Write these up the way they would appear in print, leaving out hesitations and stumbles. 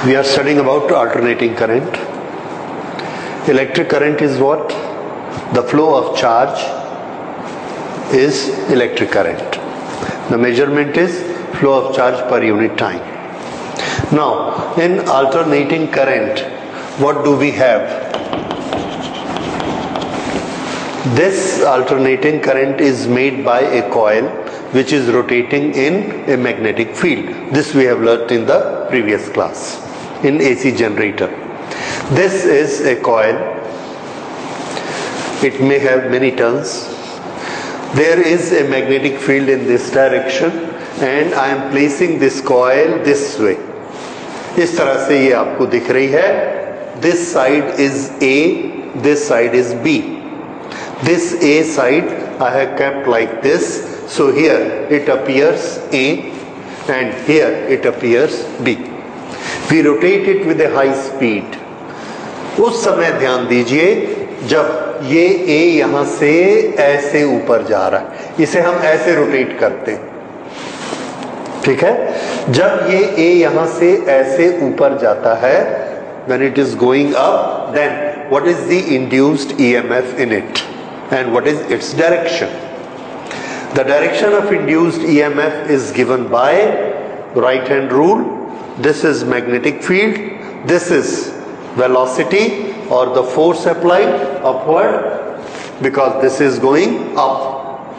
We are studying about alternating current. Electric current is what? The flow of charge is electric current. The measurement is flow of charge per unit time. Now, in alternating current, what do we have? This alternating current is made by a coil which is rotating in a magnetic field. This we have learnt in the previous class in AC generator. This is a coil. It may have many turns. There is a magnetic field in this direction and I am placing this coil this way. इस तरह से ये आपको दिख रही है. This side is A, this side is B. This A side I have kept like this. So here it appears A and here it appears B. We rotate it with a high speed. उस समय ध्यान दीजिए जब ये A यहाँ से ऐसे ऊपर जा रहा है, इसे हम ऐसे रोटेट करते हैं. ठीक है. जब ये A यहाँ से ऐसे ऊपर जाता है, when it is going up, then what is the induced EMF in it and what is its direction? The direction of induced EMF is given by right hand rule. This is magnetic field, this is velocity or the force applied upward, because this is going up.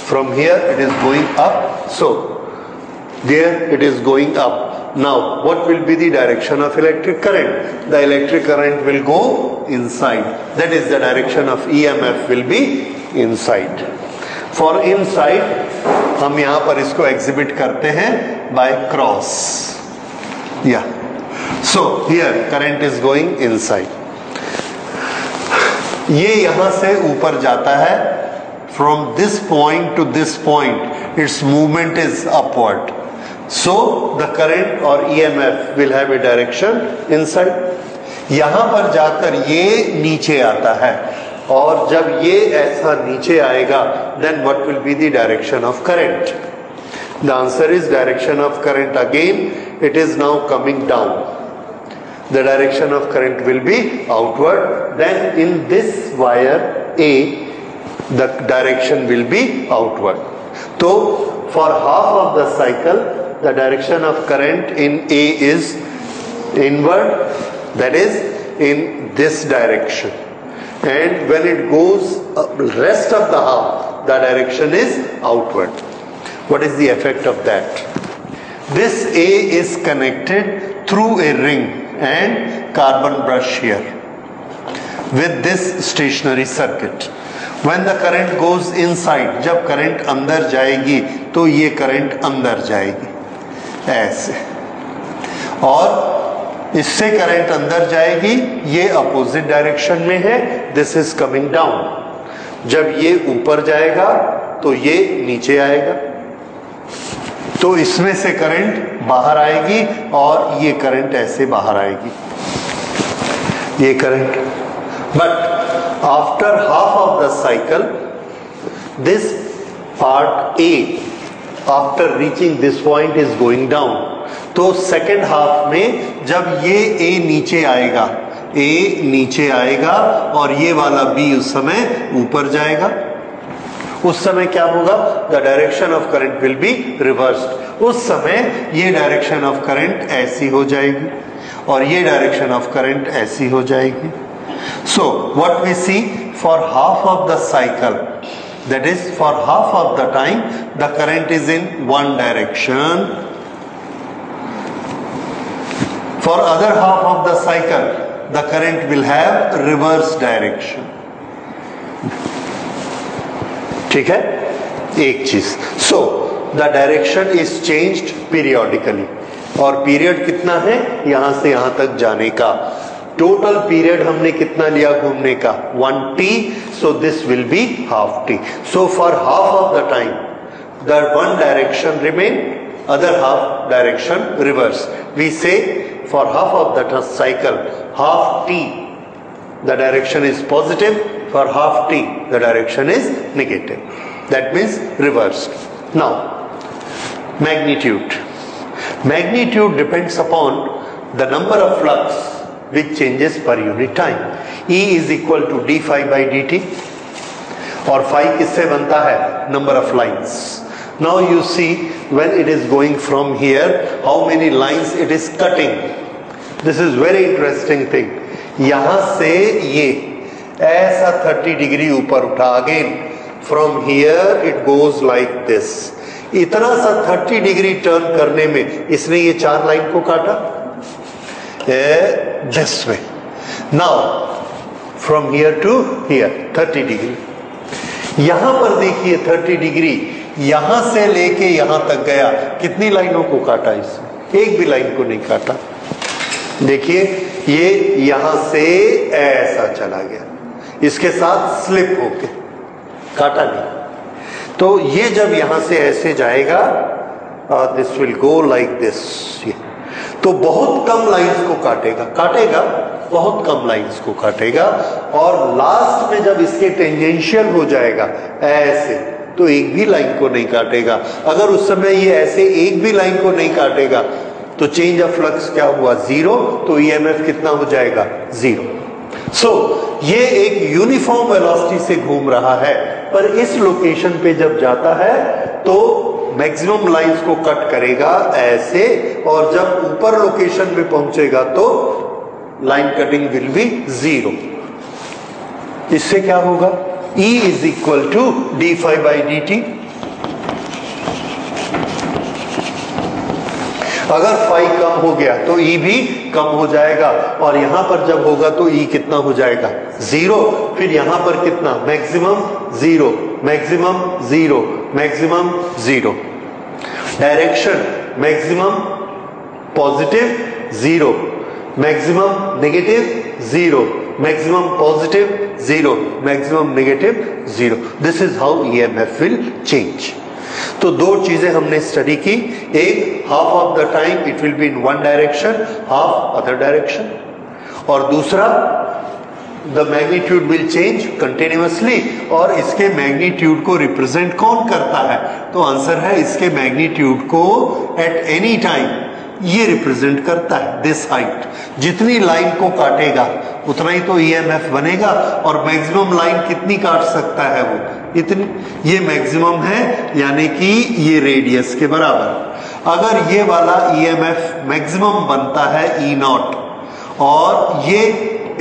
From here it is going up, so there it is going up. Now what will be the direction of electric current? The electric current will go inside. That is, the direction of EMF will be inside. For inside हम यहाँ पर इसको exhibit करते हैं by cross. Yeah. So here current is going inside. ये यहाँ से ऊपर जाता है. From this point to this point, its movement is upward. So the current or EMF will have a direction inside. यहाँ पर जाकर ये नीचे आता है और जब ये ऐसा नीचे आएगा, then what will be the direction of current? The answer is direction of current. Again, it is now coming down. The direction of current will be outward. Then in this wire A, the direction will be outward. So for half of the cycle, the direction of current in A is inward, that is in this direction. And when it goes rest of the half, the direction is outward. What is the effect of that? This A is connected through a ring and carbon brush here with this stationary circuit. When the current goes inside, जब current अंदर जाएगी तो ये current अंदर जाएगी ऐसे, और इससे करंट अंदर जाएगी, ये अपोजिट डायरेक्शन में है. This is coming down. जब ये ऊपर जाएगा तो ये नीचे आएगा, तो इसमें से करंट बाहर आएगी और ये करंट ऐसे बाहर आएगी, ये current. But after half of the cycle, this part A after reaching this point is going down. तो सेकेंड हाफ में जब ये ए नीचे आएगा, ए नीचे आएगा और ये वाला बी उस समय ऊपर जाएगा, उस समय क्या होगा? The direction of current will be reversed. उस समय ये डायरेक्शन ऑफ करंट ऐसी हो जाएगी और ये डायरेक्शन ऑफ करंट ऐसी हो जाएगी. So what we see for half of the cycle, that is, for half of the time the current is in one direction. For other half of the cycle, the current will have reverse direction. ठीक है, एक चीज. So the direction is changed periodically. और period कितना है यहां से यहां तक जाने का? टोटल पीरियड हमने कितना लिया घूमने का? 1t. So this will be half t. So for half of the time, the one direction remain, other half direction reverse. We say for half of the cycle, half t, the direction is positive. For half t, the direction is negative. That means reversed. Now, magnitude. Magnitude depends upon the number of flux which changes per unit time. E is equal to d phi by d t, और phi किससे बनता है? Number of lines. Now you see when it is going from here how many lines it is cutting. This is very interesting thing. यहां से ये ऐसा 30 degree ऊपर उठा, again from here it goes like this. इतना सा 30 degree turn करने में इसने ये 4 लाइन को काटा this way. Now from here to here 30 degree. यहां पर देखिए 30 डिग्री यहां से लेके यहां तक गया. कितनी लाइनों को काटा इसने? एक भी लाइन को नहीं काटा. देखिए ये यहां से ऐसा चला गया, इसके साथ स्लिप होके, काटा नहीं. तो ये जब यहां से ऐसे जाएगा, this will go like this. तो बहुत कम लाइंस को काटेगा, बहुत कम लाइंस को काटेगा. और लास्ट में जब इसके टेंजेंशियल हो जाएगा ऐसे, तो एक भी लाइन को नहीं काटेगा. अगर उस समय ये ऐसे एक भी लाइन को नहीं काटेगा तो चेंज ऑफ फ्लक्स क्या हुआ? 0. तो ईएमएफ कितना हो जाएगा? 0. सो ये एक यूनिफॉर्म वेलोसिटी से घूम रहा है, पर इस लोकेशन पे जब जाता है तो मैक्सिमम लाइंस को कट करेगा ऐसे, और जब ऊपर लोकेशन पे पहुंचेगा तो लाइन कटिंग विल बी 0. इससे क्या होगा? E is equal to d phi by d t. अगर फाई कम हो गया तो E भी कम हो जाएगा, और यहां पर जब होगा तो E कितना हो जाएगा? 0. फिर यहां पर कितना? Maximum 0, maximum 0, maximum 0. Direction maximum positive 0, maximum negative 0, maximum positive 0, maximum negative 0. This is how EMF will change. तो 2 चीजें हमने स्टडी की. एक, half of the time it will be in one direction, half other direction. और दूसरा, the magnitude will change continuously. और इसके magnitude को रिप्रेजेंट कौन करता है? तो आंसर है इसके मैग्नीट्यूड को एट एनी टाइम ये रिप्रेजेंट करता है दिस हाइट. जितनी लाइन को काटेगा उतना ही तो ईएमएफ बनेगा. और मैक्सिमम लाइन कितनी काट सकता है वो? इतनी. ये मैक्सिमम है, यानी कि ये रेडियस के बराबर. अगर ये वाला ईएमएफ मैक्सिमम बनता है ई नॉट, और ये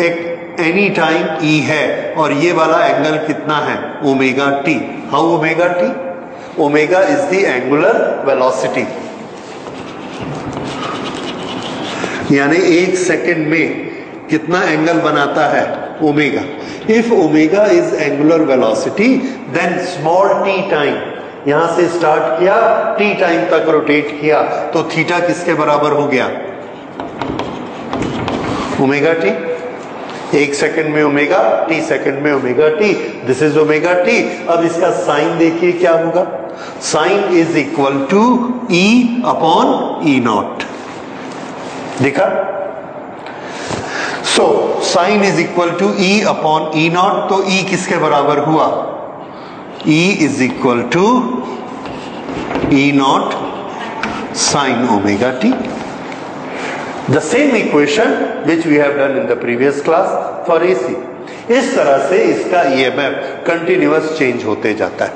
एक एनी टाइम ई है, और ये वाला एंगल कितना है? Omega t. How omega t? Omega is the angular velocity, यानी 1 सेकेंड में कितना एंगल बनाता है? Omega. If omega is angular velocity, then small t time, यहां से स्टार्ट किया, टी टाइम तक रोटेट किया, तो थीटा किसके बराबर हो गया? Omega T. 1 सेकेंड में ओमेगा, टी सेकेंड में omega T. This is omega T. अब इसका साइन देखिए क्या होगा? Sine is equal to E upon E naught. देखा? So sine is equal to E upon E naught. तो ई किसके बराबर हुआ? E is equal to E naught sine omega T. The same equation which we have done in the previous class for AC. इस तरह से इसका EMF continuous change होते जाता है,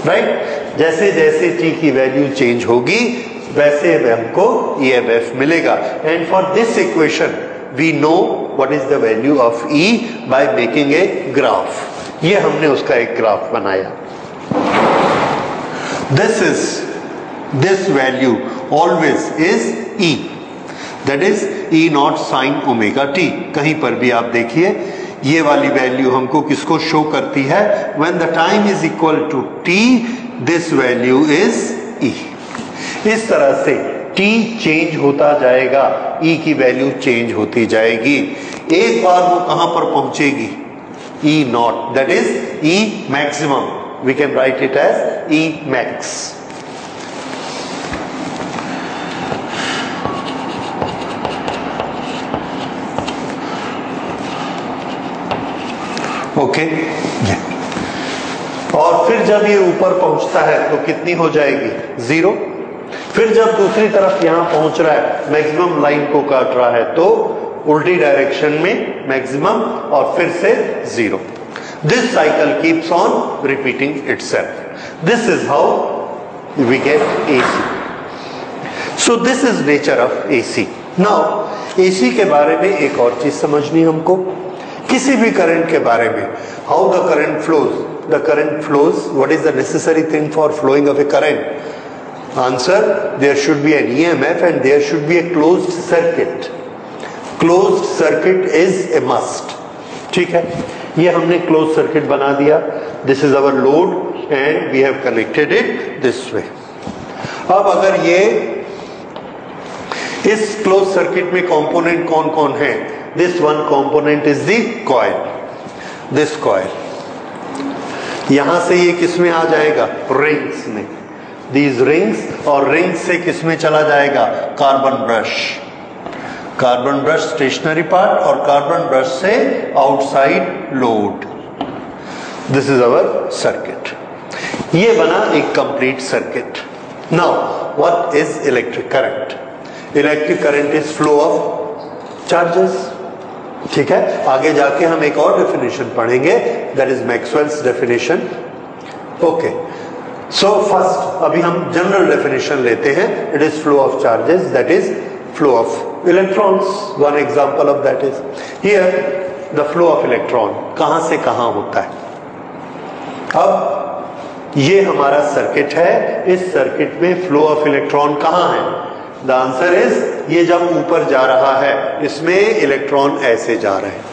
राइट? जैसे जैसे टी की वैल्यू चेंज होगी वैसे हमको ईएमएफ मिलेगा. And for this equation we know what is the value of E by making a graph. ये हमने उसका एक ग्राफ बनाया. This value always is E, that is E naught sine omega t. कहीं पर भी आप देखिए ये वाली वैल्यू हमको किसको शो करती है? When the time is equal to t, this value is E. इस तरह से t चेंज होता जाएगा, E की वैल्यू चेंज होती जाएगी. एक बार वो कहां पर पहुंचेगी? E naught, that is E maximum. We can write it as E max. Okay. और फिर जब ये ऊपर पहुंचता है तो कितनी हो जाएगी? 0. फिर जब दूसरी तरफ यहां पहुंच रहा है, मैक्सिमम लाइन को काट रहा है, तो उल्टी डायरेक्शन में मैक्सिमम और फिर से zero. This cycle keeps on repeating itself. This is how we get AC. So this is nature of AC. Now AC के बारे में एक और चीज समझनी हमको, किसी भी करंट के बारे में. How the current flows. The current flows, what is the necessary thing for flowing of a current? Answer, there should be an EMF and there should be a closed circuit. Closed circuit is a must. ठीक है, ये हमने closed circuit बना दिया. This is our load and we have connected it this way. अब अगर ये इस closed circuit में component कौन कौन है? This one component is the coil. This coil. यहां से ये किस में आ जाएगा? Rings में. These rings, और rings से किस में चला जाएगा? Carbon brush. Carbon brush stationary part और कार्बन ब्रश से outside load. This is our circuit. ये बना एक complete circuit. Now what is electric current? Electric current is flow of charges. ठीक है, आगे जाके हम एक और डेफिनेशन पढ़ेंगे, that is Maxwell's definition. Okay, so first अभी हम जनरल डेफिनेशन लेते हैं. It is flow of charges, that is flow of electrons. One example of that is here the flow of electron. कहां से कहां होता है? अब ये हमारा सर्किट है. इस सर्किट में फ्लो ऑफ इलेक्ट्रॉन कहां है? द आंसर इज, ये जब ऊपर जा रहा है, इसमें इलेक्ट्रॉन ऐसे जा रहे हैं,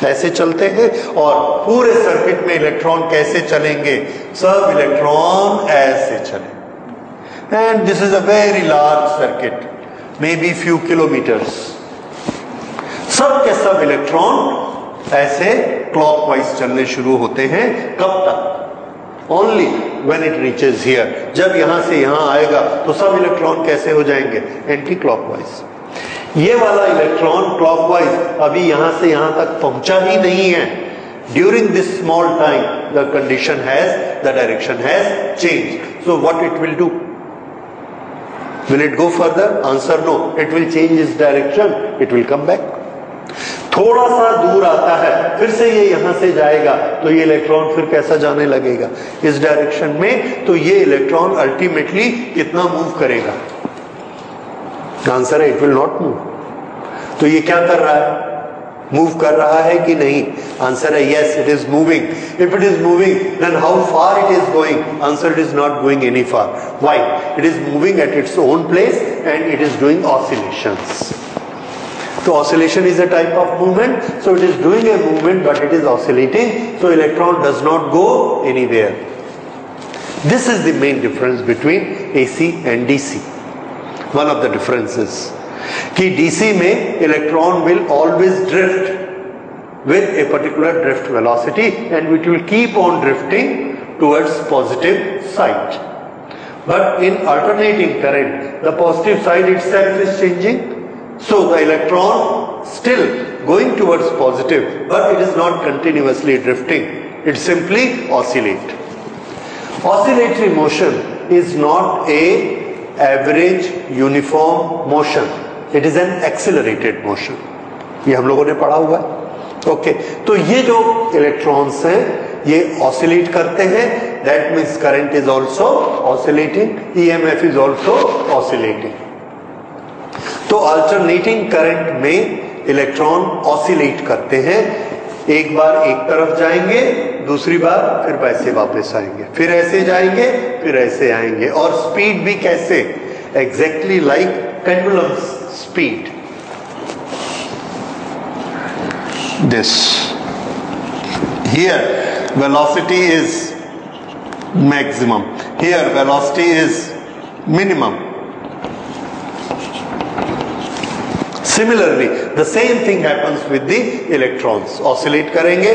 ऐसे चलते हैं. और पूरे सर्किट में इलेक्ट्रॉन कैसे चलेंगे? सब इलेक्ट्रॉन ऐसे चले. And this is a very large circuit, may be few kilometres. सब के सब इलेक्ट्रॉन ऐसे क्लॉकवाइज चलने शुरू होते हैं. कब तक? Only when it reaches here. जब यहां से यहां आएगा तो सब इलेक्ट्रॉन कैसे हो जाएंगे? Anti clockwise. ये वाला इलेक्ट्रॉन क्लॉकवाइज अभी यहां से यहां तक पहुंचा ही नहीं है. During this small time the condition has, the direction has change. So what it will do? Will it go further? Answer no. It will change its direction. It will come back. थोड़ा सा दूर आता है, फिर से ये यहां से जाएगा, तो ये इलेक्ट्रॉन फिर कैसा जाने लगेगा? इस डायरेक्शन में. तो ये इलेक्ट्रॉन अल्टीमेटली कितना मूव करेगा? आंसर है, इट विल नॉट मूव. तो ये क्या कर रहा है? मूव कर रहा है कि नहीं? आंसर है yes, it is moving. If it is moving, then how far it is going? Answer, it is not going any far. Why? It is moving at its own place and it is doing oscillations. So oscillation is a type of movement. So it is doing a movement, but it is oscillating. So electron does not go anywhere. This is the main difference between AC and DC. One of the differences कि DC में electron will always drift with a particular drift velocity and it will keep on drifting towards positive side. But in alternating current, the positive side itself is changing. So the electron still going towards positive, but it is not continuously drifting. It simply oscillate. Oscillatory motion is not a average uniform motion. It is an accelerated motion. ये हम लोगों ने पढ़ा हुआ है. Okay, तो ये जो इलेक्ट्रॉन्स हैं ये ऑसिलेट करते हैं. That means current is also oscillating. EMF is also oscillating. तो अल्टरनेटिंग करंट में इलेक्ट्रॉन ऑसिलेट करते हैं. एक बार एक तरफ जाएंगे, दूसरी बार फिर वैसे वापस आएंगे, फिर ऐसे जाएंगे, फिर ऐसे आएंगे. और स्पीड भी कैसे? Exactly like pendulum speed. This here velocity is maximum, here velocity is minimum. Similarly, the same thing happens with the electrons. Oscillate करेंगे,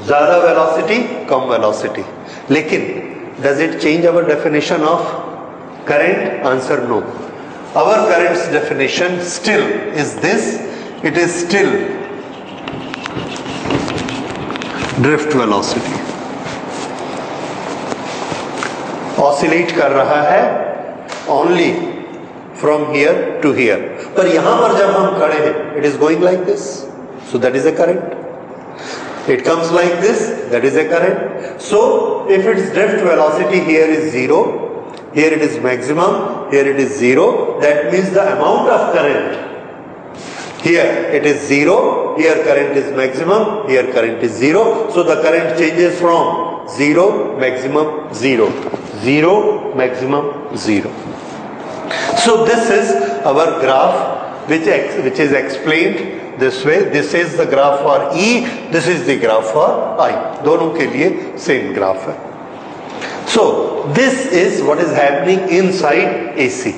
ज्यादा velocity, कम velocity. लेकिन does it change our definition of current? Answer no. Our current's definition still is this. It is still drift velocity. Oscillate कर रहा है only from here to here, पर यहां पर जब हम खड़े हैं it is going like this, so that is a current. It comes like this, that is a current. So if its drift velocity here is 0, here it is maximum, here it is 0, that means the amount of current, here it is 0, here current is maximum, here current is 0, so the current changes from 0, maximum 0, 0, maximum 0. So this is our graph which is explained this way. This is the graph for E, this is the graph for I. दोनों के लिए same graph है. So this is what is happening inside AC.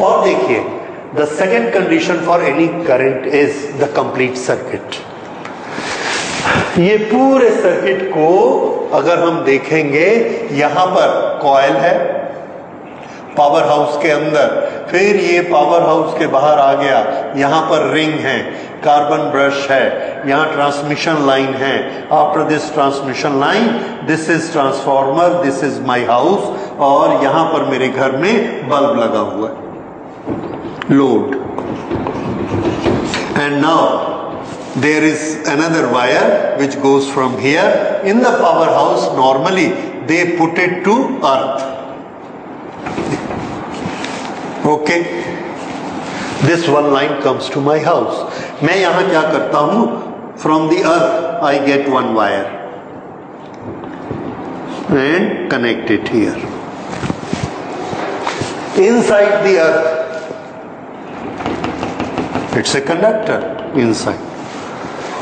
और देखिए, the second condition for any current is the complete circuit. ये पूरे circuit को अगर हम देखेंगे, यहां पर कॉइल है पावर हाउस के अंदर, फिर ये पावर हाउस के बाहर आ गया, यहां पर रिंग है, कार्बन ब्रश है, यहां ट्रांसमिशन लाइन है. After this transmission line this is transformer, this is my house, और यहां पर मेरे घर में बल्ब लगा हुआ है, load. And now there is another wire which goes from here. In the powerhouse normally they put it to earth. Okay, this one line comes to my house. मैं यहां क्या करता हूं, from the earth I get one wire and connect it here. Inside the earth it's a conductor inside.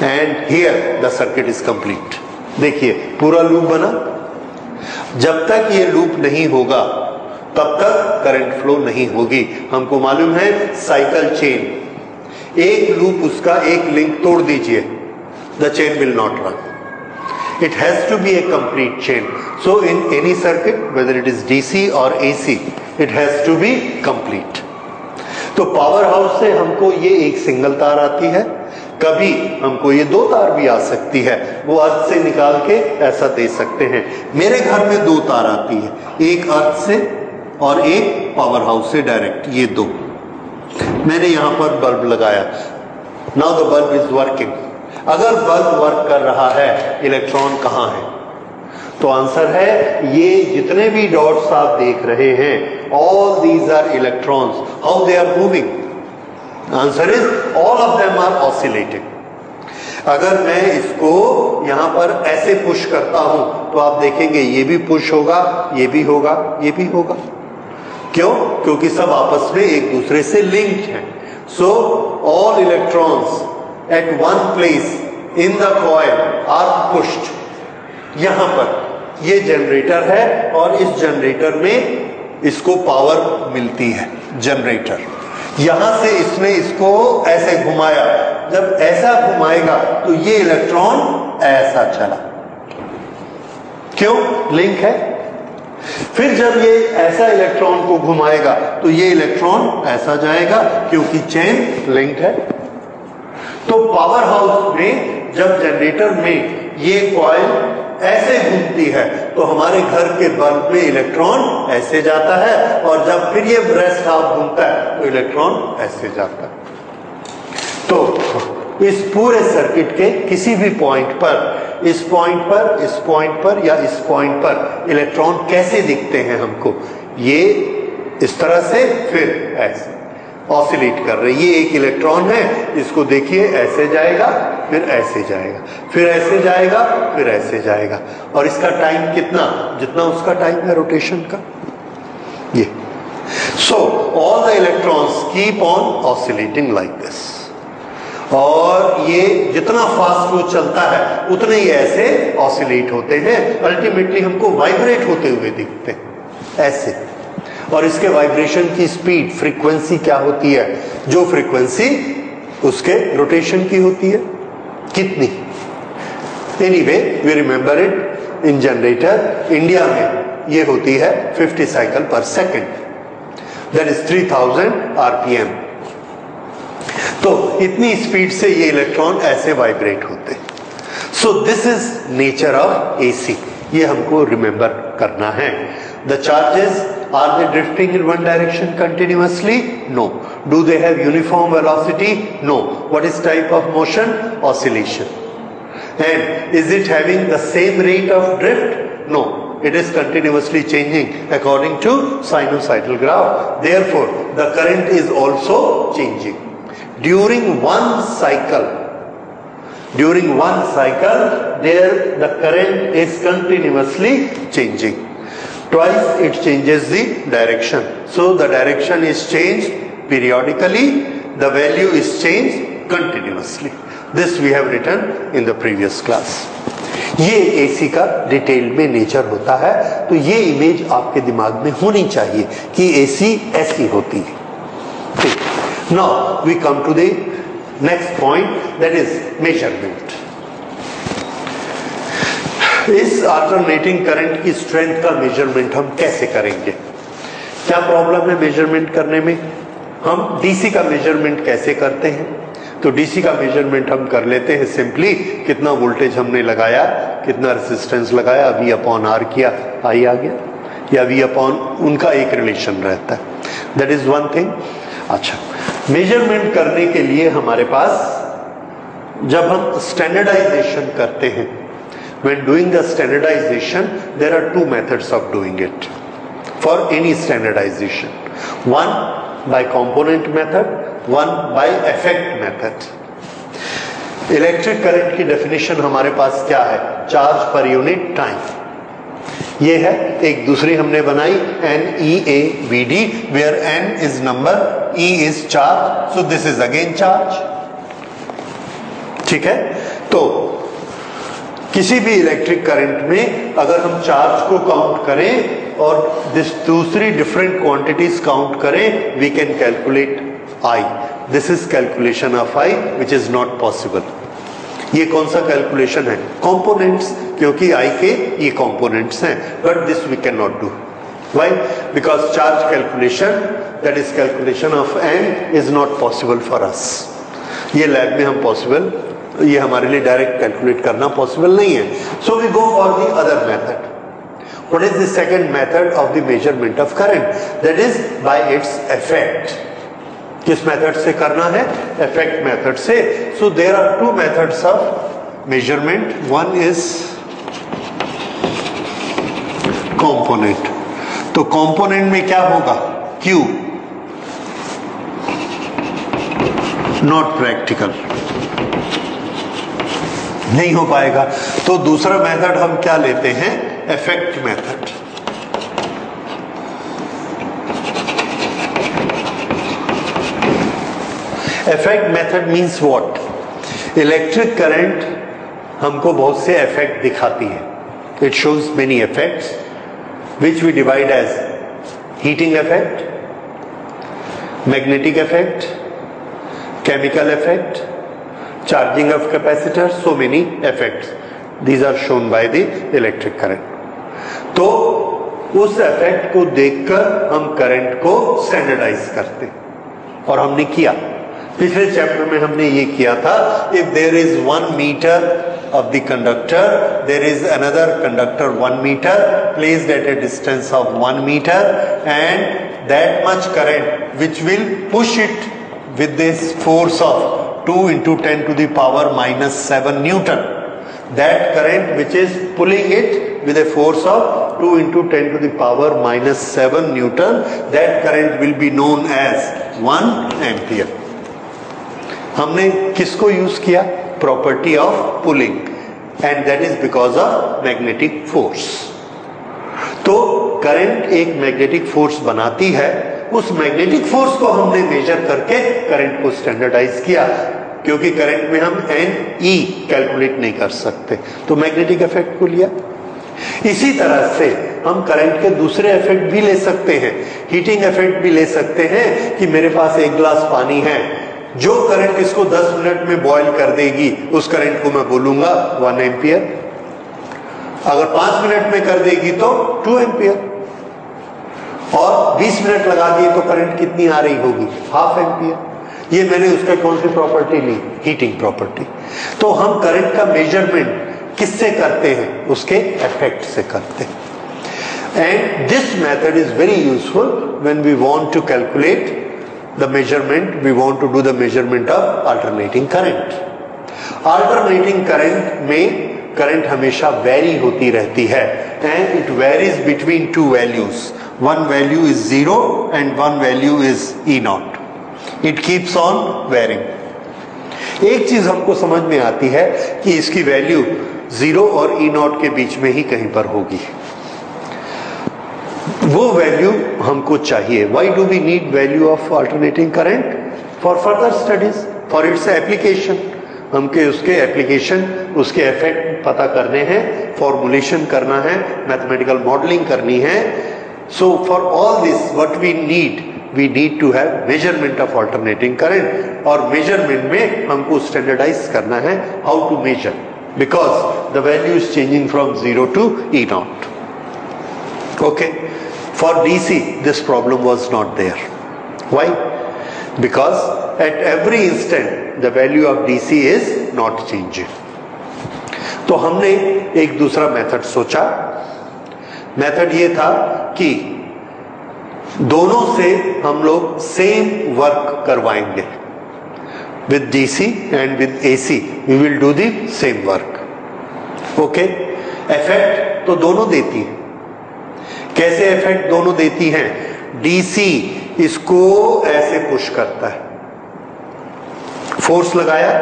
And here the circuit is complete. देखिए पूरा loop बना. जब तक ये लूप नहीं होगा तब तक करंट फ्लो नहीं होगी. हमको मालूम है साइकिल चेन, एक लूप उसका एक लिंक तोड़ दीजिए, the chain will not run. It has to be a complete chain. So in any circuit, whether it is DC or AC, it has to be complete. तो power house से हमको ये एक single तार आती है, कभी हमको ये दो तार भी आ सकती है, वो अर्थ से निकाल के ऐसा दे सकते हैं. मेरे घर में दो तार आती है, एक अर्थ से और एक पावर हाउस से डायरेक्ट, ये दो. मैंने यहां पर बल्ब लगाया, now the bulb is working. अगर बल्ब वर्क कर रहा है, इलेक्ट्रॉन कहां है? तो आंसर है ये जितने भी डॉट्स आप देख रहे हैं, all these are electrons. How they are moving? Answer is all of them are oscillating. अगर मैं इसको यहां पर ऐसे पुश करता हूं तो आप देखेंगे ये भी पुश होगा, ये भी होगा, ये भी होगा. क्यों? क्योंकि सब आपस में एक दूसरे से लिंक्ड हैं. So all electrons at one place in the coil are pushed. यहां पर ये जनरेटर है और इस जनरेटर में इसको पावर मिलती है. जनरेटर यहां से इसने इसको ऐसे घुमाया, जब ऐसा घुमाएगा तो ये इलेक्ट्रॉन ऐसा चला. क्यों? लिंक है. फिर जब ये ऐसा इलेक्ट्रॉन को घुमाएगा तो ये इलेक्ट्रॉन ऐसा जाएगा, क्योंकि चेन लिंक्ड है. तो पावर हाउस में जब जनरेटर में ये कॉइल ऐसे घूमती है तो हमारे घर के बल्ब में इलेक्ट्रॉन ऐसे जाता है, और जब फिर ये ब्रेस्ट हाफ घूमता है तो इलेक्ट्रॉन ऐसे जाता है. तो इस पूरे सर्किट के किसी भी पॉइंट पर, इस पॉइंट पर, इस पॉइंट पर या इस पॉइंट पर इलेक्ट्रॉन कैसे दिखते हैं हमको? ये इस तरह से, फिर ऐसे ऑसिलेट कर रहे. ये एक इलेक्ट्रॉन है, इसको देखिए ऐसे जाएगा, फिर ऐसे जाएगा, फिर ऐसे जाएगा, फिर ऐसे जाएगा. और इसका टाइम कितना? जितना उसका टाइम है रोटेशन का. ये so all the electrons keep on oscillating like this. और ये जितना फास्ट वो चलता है उतने ही ऐसे ऑसिलेट होते हैं. अल्टीमेटली हमको वाइब्रेट होते हुए दिखते हैं ऐसे. और इसके वाइब्रेशन की स्पीड, फ्रीक्वेंसी क्या होती है? जो फ्रीक्वेंसी उसके रोटेशन की होती है. कितनी? Anyway we remember it. In generator India में ये होती है 50 साइकिल पर सेकेंड, दैट इज 3000 आरपीएम. तो इतनी स्पीड से ये इलेक्ट्रॉन ऐसे वाइब्रेट होते. सो this is nature of AC. ये हमको रिमेंबर करना है. The charges Are they drifting in one direction continuously? No. Do they have uniform velocity? No. What is type of motion? Oscillation. And is it having the same rate of drift? No. It is continuously changing according to sinusoidal graph. Therefore, the current is also changing. During one cycle, there the current is continuously changing. Twice it changes the direction. So the direction is changed periodically, the value is changed continuously. This we have written in the previous class. ये AC का detail में nature होता है, तो ये image आपके दिमाग में होनी चाहिए कि AC ऐसी होती है. ठीक. Now we come to the next point, that is measurement. इस अल्टरनेटिंग करंट की स्ट्रेंथ का मेजरमेंट हम कैसे करेंगे? क्या प्रॉब्लम है मेजरमेंट करने में? हम डीसी का मेजरमेंट कैसे करते हैं? तो डीसी का मेजरमेंट हम कर लेते हैं सिंपली, कितना वोल्टेज हमने लगाया, कितना रेजिस्टेंस लगाया, V अपॉन R किया, I आ गया, या V अपॉन उनका एक रिलेशन रहता है. That is one thing. अच्छा, मेजरमेंट करने के लिए हमारे पास जब हम स्टैंडर्डाइजेशन करते हैं, when doing the standardization there are two methods of doing it for any standardization. One by component method, one by effect method. Electric current की डेफिनेशन हमारे पास क्या है? चार्ज पर यूनिट टाइम. ये है. एक दूसरी हमने बनाई NEAVD, where N is number, E is charge, so this is again charge. ठीक है. तो किसी भी इलेक्ट्रिक करंट में अगर हम चार्ज को काउंट करें और दूसरी डिफरेंट क्वांटिटीज काउंट करें, we can calculate I. This is calculation of I which is not possible. ये कौन सा कैलकुलेशन है? कंपोनेंट्स, क्योंकि I के ये कंपोनेंट्स हैं, but this we can not do. Why? Because charge calculation, that is calculation of N, is not possible for us. ये lab में हम पॉसिबल, ये हमारे लिए डायरेक्ट कैलकुलेट करना पॉसिबल नहीं है. So we go for the other method. What is the second method of the measurement of current? That is by its effect. किस मेथड से करना है? इफेक्ट मेथड से. So there are two methods of measurement. One is component. तो component में क्या होगा? Q. Not practical, नहीं हो पाएगा. तो दूसरा मेथड हम क्या लेते हैं? Effect method. Effect method means what? Electric current हमको बहुत से इफेक्ट दिखाती है. It shows many effects which we divide as heating effect, magnetic effect, chemical effect, charging of capacitor, so many effects. These are shown by the electric current. तो उस effect को देखकर हम करंट को स्टैंडर्डाइज करते, और हमने किया. पिछले चैप्टर में हमने ये किया था, if there is 1 metre of the conductor, there is another conductor 1 meter placed at a distance of 1 meter, and that much current which will push it with this force of 2 into 10 to the power minus 7 Newton. That current which is pulling it with a force of 2 into 10 to the power minus 7 Newton, that current will be known as 1 ampere. हमने किसको use किया? Property of pulling, and that is because of magnetic force. तो current एक magnetic force बनाती है. उस magnetic force को हमने मेजर करके करंट को स्टैंडर्डाइज किया, क्योंकि करंट में हम NE कैलकुलेट नहीं कर सकते, तो मैग्नेटिक इफेक्ट को लिया. इसी तरह से हम करंट के दूसरे इफेक्ट भी ले सकते हैं. हीटिंग इफेक्ट भी ले सकते हैं कि मेरे पास एक गिलास पानी है, जो करंट इसको 10 मिनट में बॉयल कर देगी, उस करंट को मैं बोलूंगा 1 एम्पियर. अगर 5 मिनट में कर देगी तो 2 एम्पियर, और 20 मिनट लगा दिए तो करंट कितनी आ रही होगी? Half ampere. ये मैंने उसका कौन सी प्रॉपर्टी ली? Heating property. तो हम करंट का मेजरमेंट किससे करते हैं? उसके इफेक्ट से करते हैं. And this method is very useful when we want to calculate the measurement, we want to do the measurement of alternating current. Alternating current में current हमेशा vary होती रहती है and it varies between two values. One value is 0 and one value is E0. It keeps on varying. एक चीज हमको समझ में आती है कि इसकी वैल्यू 0 और E0 के बीच में ही कहीं पर होगी, वो वैल्यू हमको चाहिए. Why do we need value of alternating current? For further studies, for its application. हमके उसके एप्लीकेशन, उसके इफेक्ट पता करने हैं, फॉर्मुलेशन करना है, मैथमेटिकल मॉडलिंग करनी है. So for all this what we need to have measurement of alternating current. और measurement में हमको standardize करना है how to measure, because the value is changing from 0 to E0. Okay. For DC this problem was not there. Why? Because at every instant the value of DC is not changing. तो हमने एक दूसरा method सोचा. Method ये था कि दोनों से हम लोग सेम वर्क करवाएंगे. With DC and with AC we will do the same work. Okay? Effect तो दोनों देती है. कैसे इफेक्ट दोनों देती हैं? डीसी इसको ऐसे पुश करता है, फोर्स लगाया,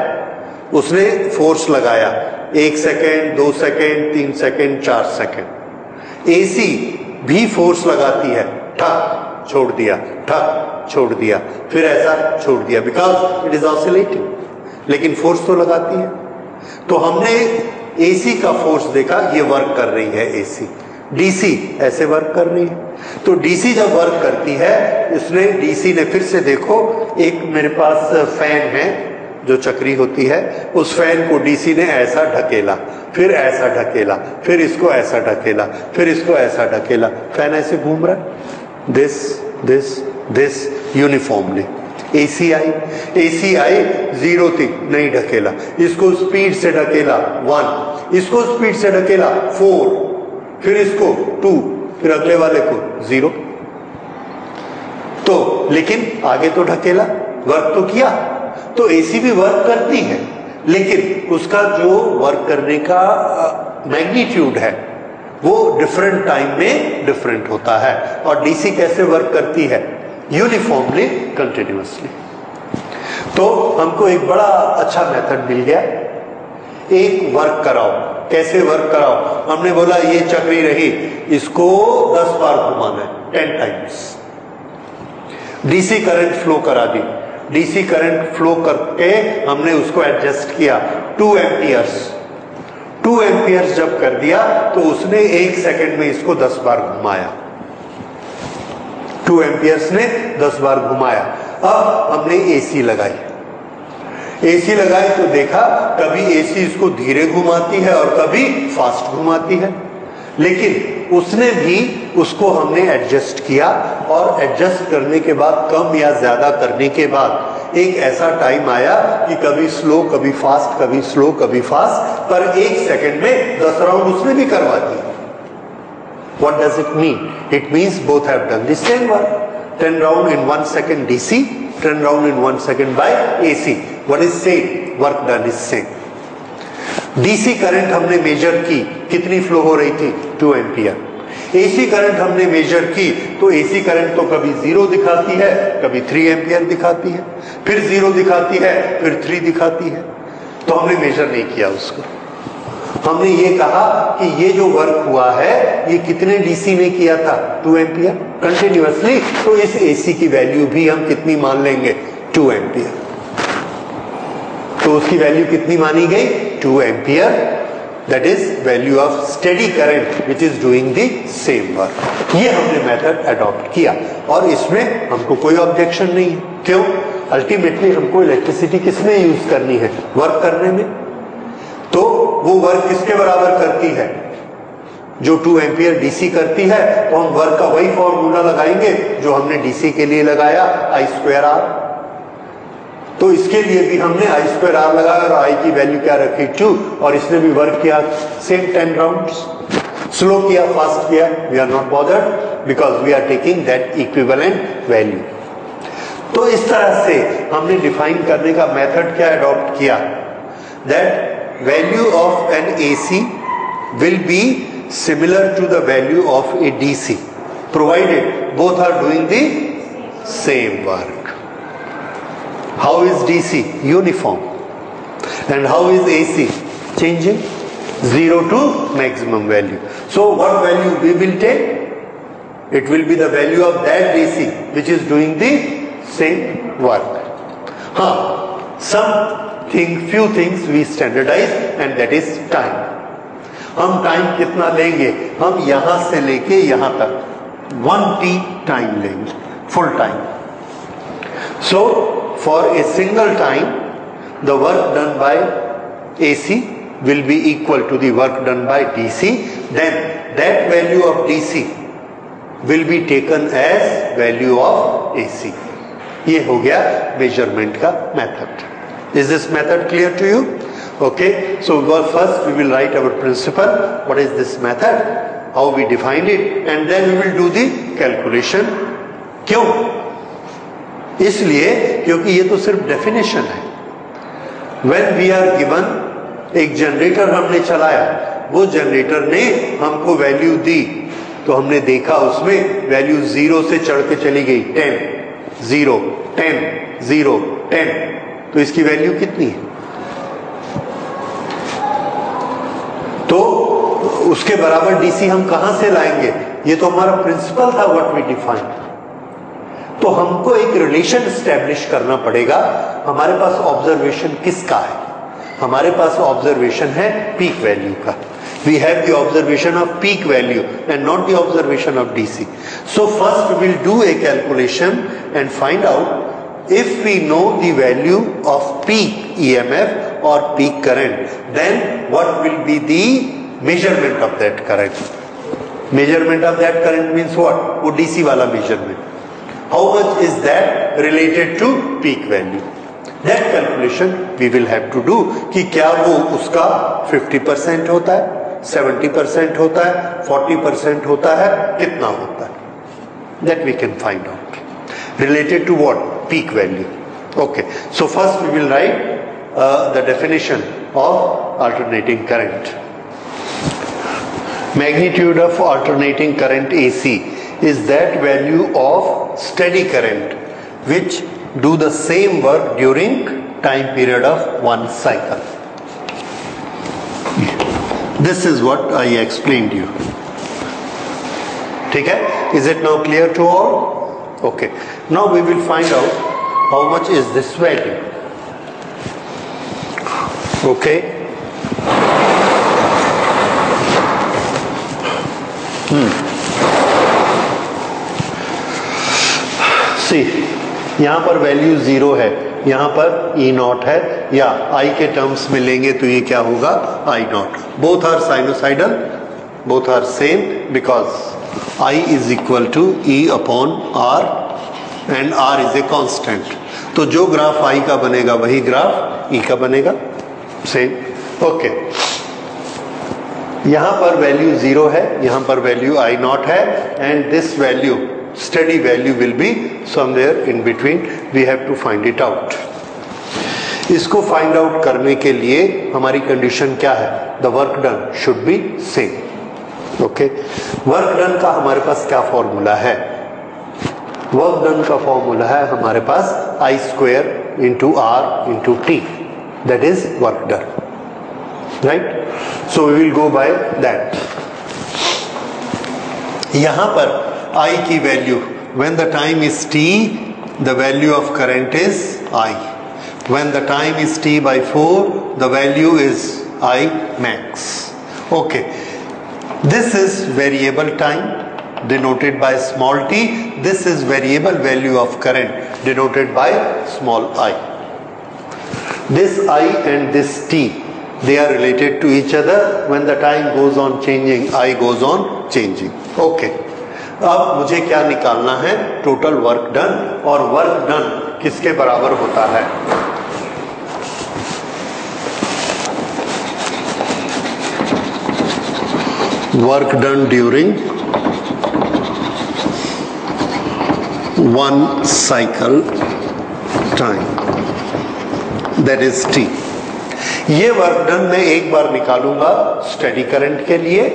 उसने फोर्स लगाया 1 second, 2 second, 3 second, 4 second. AC भी फोर्स लगाती है, ठक छोड़ दिया, ठक छोड़ दिया, फिर ऐसा छोड़ दिया, बिकॉज इट इज ऑसिलेटिंग, लेकिन फोर्स तो लगाती है. तो हमने एसी का फोर्स देखा, ये वर्क कर रही है एसी. डीसी ऐसे वर्क कर रही है. तो डीसी जब वर्क करती है, इसने डीसी ने फिर से देखो, एक मेरे पास फैन है जो चक्री होती है, उस फैन को डीसी ने ऐसा ढकेला, फिर ऐसा ढकेला, फिर इसको ऐसा ढकेला, फिर इसको ऐसा ढकेला, फैन ऐसे घूम रहा है. This uniformly. एसीआई 0 थी, नहीं ढकेला, इसको स्पीड से ढकेला 1, इसको स्पीड से ढकेला 4, फिर इसको 2, फिर अगले वाले को 0. तो लेकिन आगे तो ढकेला, वर्क तो किया. तो एसी भी वर्क करती है, लेकिन उसका जो वर्क करने का मैग्नीट्यूड है वो डिफरेंट टाइम में डिफरेंट होता है. और डीसी कैसे वर्क करती है? Uniformly, continuously. तो हमको एक बड़ा अच्छा मेथड मिल गया. एक वर्क कराओ. कैसे वर्क कराओ? हमने बोला ये चक्री रही, इसको 10 बार घुमाना है, 10 टाइम्स. डीसी करंट फ्लो करा दी. डीसी करंट फ्लो करके हमने उसको एडजस्ट किया 2 एम्पियर्स. 2 एम्पियर्स जब कर दिया तो उसने 1 सेकेंड में इसको 10 बार घुमाया. 2 एम्पियर्स ने 10 बार घुमाया. अब हमने एसी लगाई. एसी लगाई तो देखा कभी एसी इसको धीरे घुमाती है और कभी फास्ट घुमाती है, लेकिन उसने भी उसको हमने एडजस्ट किया. और एडजस्ट करने के बाद, कम या ज्यादा करने के बाद, एक ऐसा टाइम आया कि कभी स्लो, कभी फास्ट, कभी स्लो, कभी फास्ट, पर 1 सेकेंड में 10 राउंड उसने भी करवा दिया. What does it mean? It means both have done the same work. 10 round in 1 second DC, 10 round in 1 second by AC. What is same? Work done is same. DC current हमने major की, कितनी flow हो रही थी? 2 ampere. AC current हमने major की, तो AC current तो कभी 0 दिखाती है, कभी 3 एम्पियर दिखाती है, फिर 0 दिखाती है, फिर 3 दिखाती है. तो हमने मेजर नहीं किया उसको. हमने ये कहा कि ये जो वर्क हुआ है ये कितने डीसी ने किया था? 2 एम्पियर कंटिन्यूअसली. तो इस एसी की वैल्यू भी हम कितनी मान लेंगे? 2 एम्पियर. तो उसकी वैल्यू कितनी मानी गई? 2 ampere. That is value of steady current which is doing the same work. ये हमने मेथड अडॉप्ट किया और इसमें हमको कोई ऑब्जेक्शन नहीं है. क्यों? अल्टीमेटली हमको इलेक्ट्रिसिटी किसमें यूज करनी है? वर्क करने में. तो वो वर्क किसके बराबर करती है? जो 2 एम्पियर डीसी करती है. तो हम वर्क का वही फॉर्मूला लगाएंगे जो हमने डीसी के लिए लगाया, I²R. तो इसके लिए भी हमने I²R लगाया और I की वैल्यू क्या रखी? 2. और इसने भी वर्क किया सेम 10 राउंड्स. स्लो किया, फास्ट किया, we are not bothered because we are taking that equivalent value. तो इस तरह से हमने डिफाइन करने का मेथड क्या अडॉप्ट किया, that value of an AC will be similar to the value of a DC provided both are doing the same work. How is DC? Uniform. and how is AC? Changing 0 to maximum value. So what value we will take? It will be the value of that DC which is doing the same work. Few things we standardize and that is time. हम time कितना लेंगे? हम यहां से लेके यहां तक 1t time लेंगे, full time. So for a single time the work done by AC will be equal to the work done by DC, then that value of DC will be taken as value of AC. ये हो गया measurement का method. Is this method clear to you? Okay, so first we will write our principle, what is this method, how we defined it, and then we will do the calculation. क्यों? इसलिए क्योंकि ये तो सिर्फ definition है। When we are given, एक generator हमने चलाया, वो जनरेटर ने हमको वैल्यू दी, तो हमने देखा उसमें वैल्यू 0 से चढ़ के चली गई 10, 0, 10, 0, 10, तो इसकी वैल्यू कितनी है? तो उसके बराबर डीसी हम कहां से लाएंगे? ये तो हमारा प्रिंसिपल था व्हाट वी डिफाइन। तो हमको एक रिलेशन स्टैब्लिश करना पड़ेगा। हमारे पास ऑब्जर्वेशन किसका है? हमारे पास ऑब्जर्वेशन है पीक वैल्यू का। We have the observation of peak value and not the observation of DC. So first we will do a calculation and find out if we know the value of peak EMF और peak current, then what will be the measurement of that current. Measurement of that current means what? वो DC वाला measurement. How much is that related to peak value? That calculation we will have to do कि क्या वो उसका 50% होता है, 70% होता है, 40% होता है, कितना होता है? That we can find out. Related to what? Peak value. Okay. So first we will write the definition of alternating current. Magnitude of alternating current AC is that value of steady current which do the same work during time period of one cycle. This is what I explained you. ठीक है? Is it now clear to all? Okay. Now we will find out how much is this value. Okay. यहां पर value 0 है, यहां पर E0 है, या I के टर्म्स में लेंगे तो ये क्या होगा? I0. Both are sinusoidal, both are same because I is equal to E upon R and R is a constant. तो जो ग्राफ I का बनेगा वही ग्राफ E का बनेगा, सेम। ओके, यहां पर वैल्यू 0 है, यहां पर वैल्यू I0 है, and this value steady value will be somewhere in between. We have to find it out. इसको फाइंड आउट करने के लिए हमारी कंडीशन क्या है? The work done should be same. Okay, work done का हमारे पास क्या फॉर्मूला है? वर्क डन का फॉर्मूला है हमारे पास I square into R into t, that is work done, right? So we will go by that. यहां पर I की value, when the time is t, the value of current is I. When the time is t by 4, the value is I max. Okay, this is variable time denoted by small t. This is variable value of current denoted by small I. This I and this t, they are related to each other. When the time goes on changing, I goes on changing. Okay. अब मुझे क्या निकालना है? Total work done, और work done किसके बराबर होता है? work done during one cycle time, that is T. ये वर्क डन मैं एक बार निकालूंगा स्टेडी करंट के लिए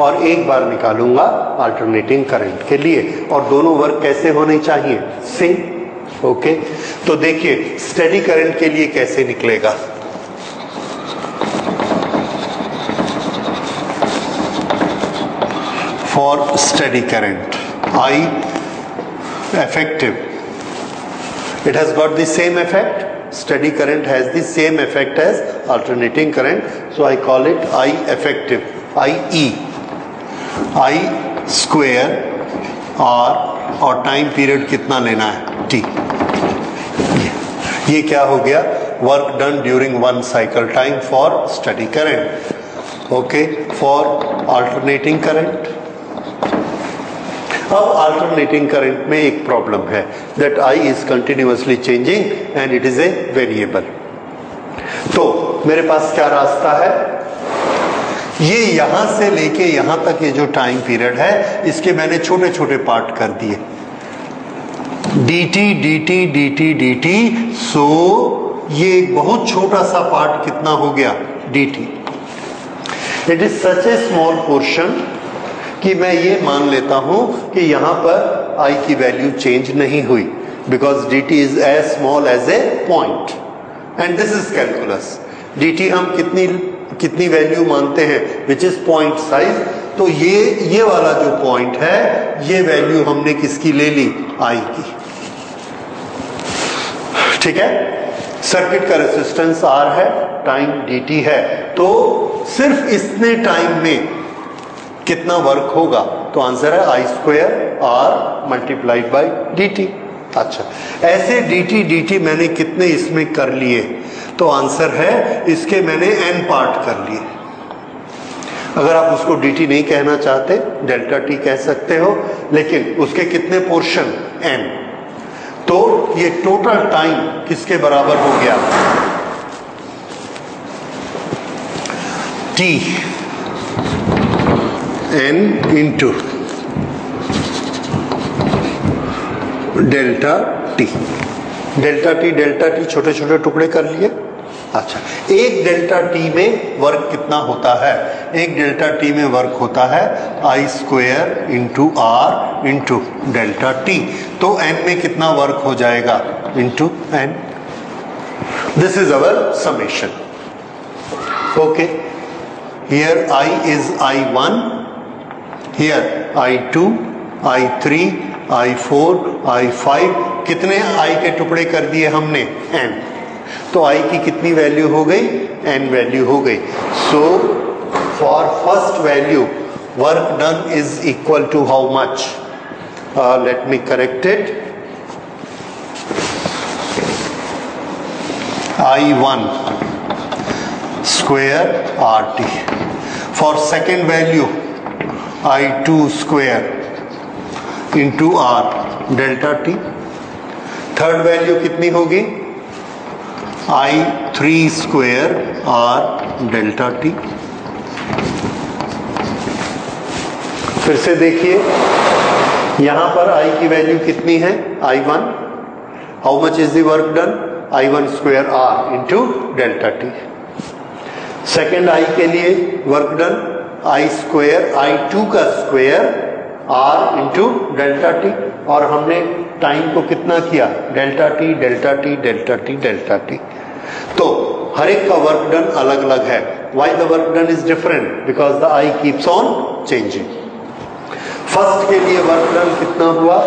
और एक बार निकालूंगा अल्टरनेटिंग करंट के लिए, और दोनों वर्क कैसे होने चाहिए, सेम। ओके, तो देखिए स्टेडी करंट के लिए कैसे निकलेगा। For steady current I effective, it has got the same effect. Steady current has the same effect as alternating current, so I call it I effective, IE, I square R, और time period कितना लेना है, T। ये क्या हो गया, work done during one cycle time for steady current. Okay, for alternating current, अब alternating current में एक प्रॉब्लम है, that I is continuously changing and it is a variable. तो मेरे पास क्या रास्ता है, ये यहां से लेके यहां तक ये जो टाइम पीरियड है इसके मैंने छोटे छोटे पार्ट कर दिए, dt dt dt dt, सो ये एक बहुत छोटा सा पार्ट कितना हो गया, dt। It is such A small portion कि मैं ये मान लेता हूं कि यहां पर I की वैल्यू चेंज नहीं हुई, because dt is as small as a point and this is calculus. dt हम कितनी वैल्यू मानते हैं, विच इज पॉइंट साइज, तो ये वाला जो पॉइंट है ये वैल्यू हमने किसकी ले ली, I की। ठीक है, सर्किट का रेजिस्टेंस R है, टाइम dt है, तो सिर्फ इतने टाइम में कितना वर्क होगा, तो आंसर है I square R multiplied by dt। अच्छा, ऐसे dt dt मैंने कितने इसमें कर लिए, तो आंसर है इसके मैंने n पार्ट कर लिए। अगर आप उसको dt नहीं कहना चाहते डेल्टा t कह सकते हो, लेकिन उसके कितने पोर्शन, n, तो ये टोटल टाइम किसके बराबर हो गया, t n into delta T. Delta T छोटे छोटे टुकड़े कर लिए। अच्छा, एक डेल्टा टी में वर्क कितना होता है, एक डेल्टा टी में वर्क होता है I square into R into delta T, तो n में कितना वर्क हो जाएगा, into n। This is our summation. Okay, here I is I1, here I2, I3, I4, I5, कितने I के टुकड़े कर दिए हमने, n, तो I की कितनी वैल्यू हो गई, n वैल्यू हो गई। So for first value work done is equal to how much, let me correct it, I1 square RT। For second value I2 square into R delta t. Third value कितनी होगी, I3 square R delta T. फिर से देखिए यहां पर I की value कितनी है, I1, how much is the work done, I1 square R into delta T. Second I के लिए work done I square I2 का square R into delta T, और हमने टाइम को कितना किया, delta T delta T delta T delta T. तो हर एक का वर्क डन अलग अलग है। Why the work done is different, because the I keeps on changing. First के लिए वर्क डन कितना हुआ,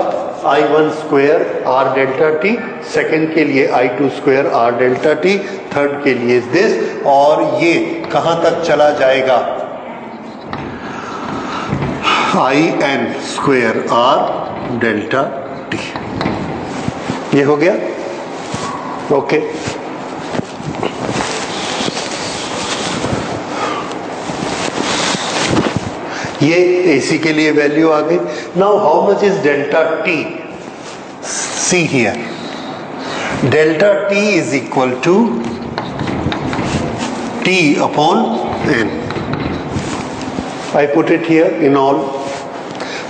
I1 square R delta T, second के लिए I2 square R delta t, third के लिए दिस, और ये कहां तक चला जाएगा, IN square R delta T. ये हो गया। ओके, ये AC के लिए वैल्यू आ गई। Now how much is delta t, see here, delta t is equal to T upon N। I put it here in all,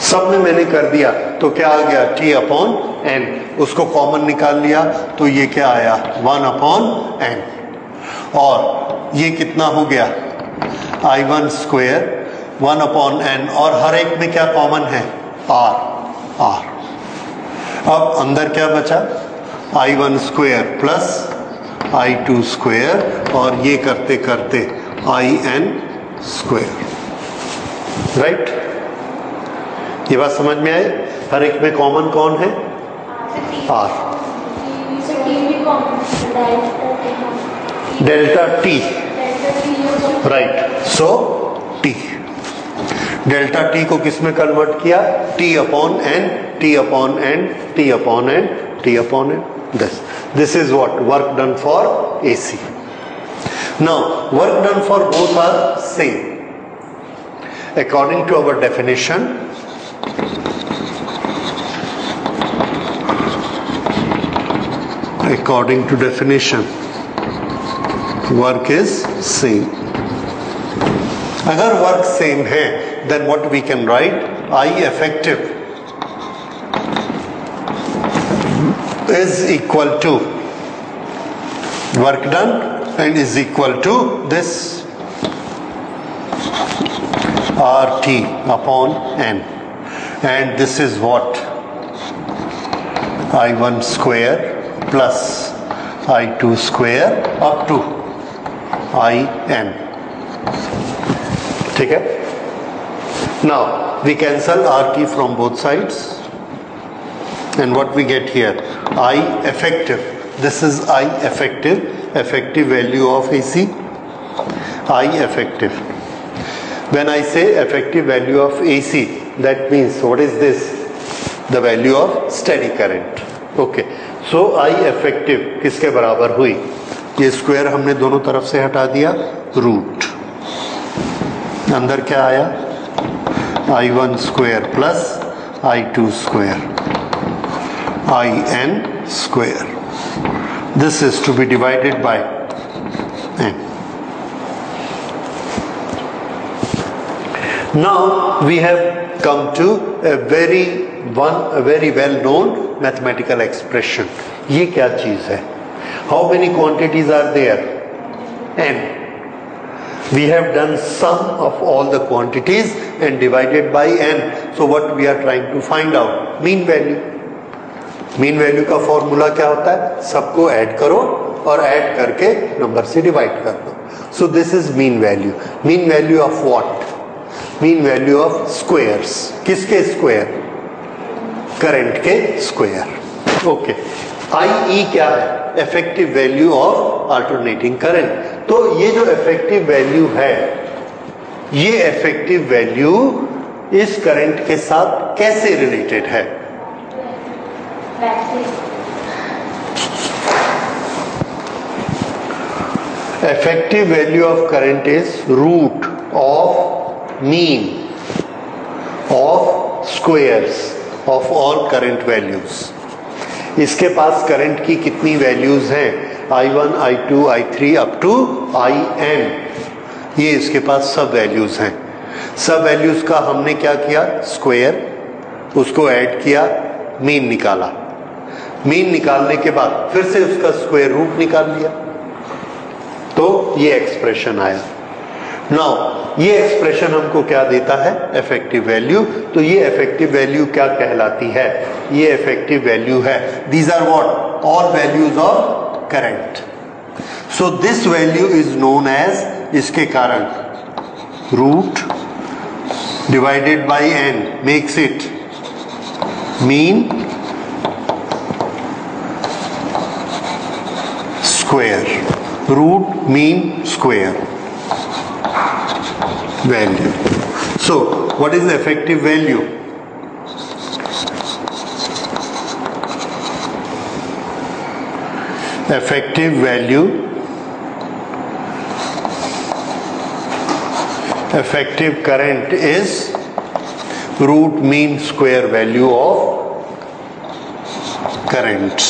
सब में मैंने कर दिया तो क्या आ गया T अपॉन n, उसको कॉमन निकाल लिया तो ये क्या आया 1 अपॉन n, और ये कितना हो गया I1 स्क्वायर 1 अपॉन n, और हर एक में क्या कॉमन है r। अब अंदर क्या बचा I1 square plus I2 square, और ये करते करते IN स्क्वायर, राइट। ये बात समझ में आए? हर एक में कॉमन कौन है r, डेल्टा t, राइट। सो t, डेल्टा t को किस में कन्वर्ट किया T upon n, T upon n, T upon n, T upon n, this is what work done for AC. Now work done for both are same according to our definition. According to definition work is same. अगर work same है then what we can write, I effective is equal to work done and is equal to this RT upon N, and this is what I1 square plus I2 square up to IN, ठीक है। Now we cancel RT from both sides and what we get here I effective, this is I effective, effective value of AC, I effective. When I say effective value of AC, that means what is this, the value of steady current, okay। So I effective किसके बराबर हुई, ये square हमने दोनों तरफ से हटा दिया, रूट, अंदर क्या आया I1 square plus I2 square IN square. This is to be divided by n. Now we have come to a very well known mathematical expression. ये क्या चीज है? How many quantities are there? n. We have done sum of all the quantities and divided by n. So what we are trying to find out? Mean value. Mean value का formula क्या होता है, सबको add करो और add करके number से divide कर दो। सो this is mean value. Mean value of what, mean value of squares, किसके स्क्वायर, करंट के स्क्वायर, ओके। आई क्या है, effective value of alternating current. तो ये जो इफेक्टिव वैल्यू है, ये इफेक्टिव वैल्यू इस करंट के साथ कैसे रिलेटेड है, effective value of current is root of mean of squares of all current values. इसके पास करंट की कितनी वैल्यूज हैं, I1, I2, I3 up to IN, ये इसके पास सब वैल्यूज हैं। सब वैल्यूज का हमने क्या किया, स्क्वायर, उसको ऐड किया, मीन निकाला, मीन निकालने के बाद फिर से उसका स्क्वायर रूट निकाल लिया, तो ये एक्सप्रेशन आया। नाउ ये एक्सप्रेशन हमको क्या देता है, इफेक्टिव वैल्यू। तो ये इफेक्टिव वैल्यू क्या कहलाती है, ये इफेक्टिव वैल्यू है, these are what, all values of current. So this value is known as, इसके कारण root divided by n makes it mean square, root mean square value. So what is effective value, effective value, effective current is root mean square value of currents।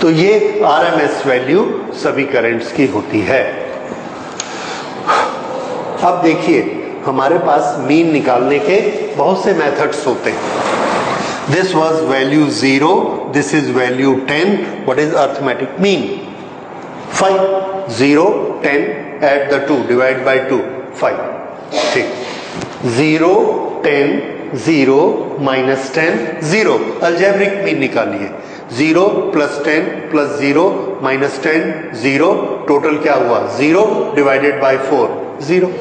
तो ये RMS value सभी currents की होती है। अब देखिए हमारे पास mean निकालने के बहुत से मेथड्स होते हैं. This was value 0, this is value 10. What is arithmetic mean? 5. 0, 10, add the 2, divide by 2, 5. ठीक. 0, 10, 0, minus 10, 0. Algebraic mean निकालिए. 0 plus 10 plus 0 minus 10, 0. Total क्या हुआ? 0 divided by 4, 0.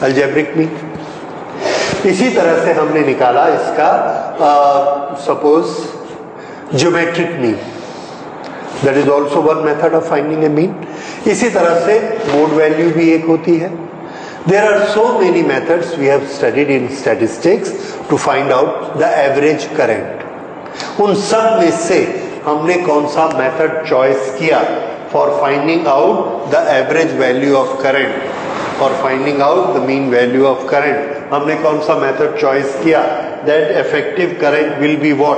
Algebraic mean. इसी तरह से हमने निकाला इसका suppose geometric mean. That is also one method of finding a mean. इसी तरह से मोड वैल्यू भी एक होती है. There are so many methods we have studied in statistics to find out the average current. उन सब में से हमने कौन सा मेथड चॉइस किया for finding out the average value of current, for finding out the mean value of current. हमने कौन सा मेथड चॉइस किया? That effective current will be what?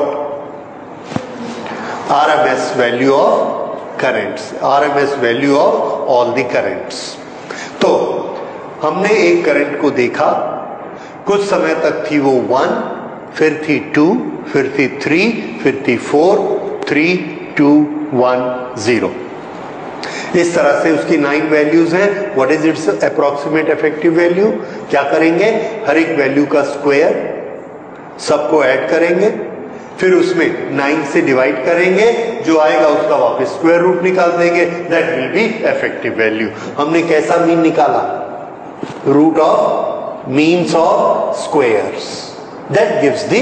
RMS value of currents, RMS value of all the currents. तो हमने एक current को देखा, कुछ समय तक थी वो 1, फिर थी 2, फिर थी 3, फिर थी 4, 3, 2, 1, 0. इस तरह से उसकी 9 वैल्यूज हैं. What is it's approximate effective value? क्या करेंगे? हर एक वैल्यू का स्क्वायर, सबको ऐड करेंगे, फिर उसमें 9 से डिवाइड करेंगे, जो आएगा उसका वापस स्क्वायर रूट निकाल देंगे. That will be effective value. हमने कैसा मीन निकाला? Root of means of squares. That gives the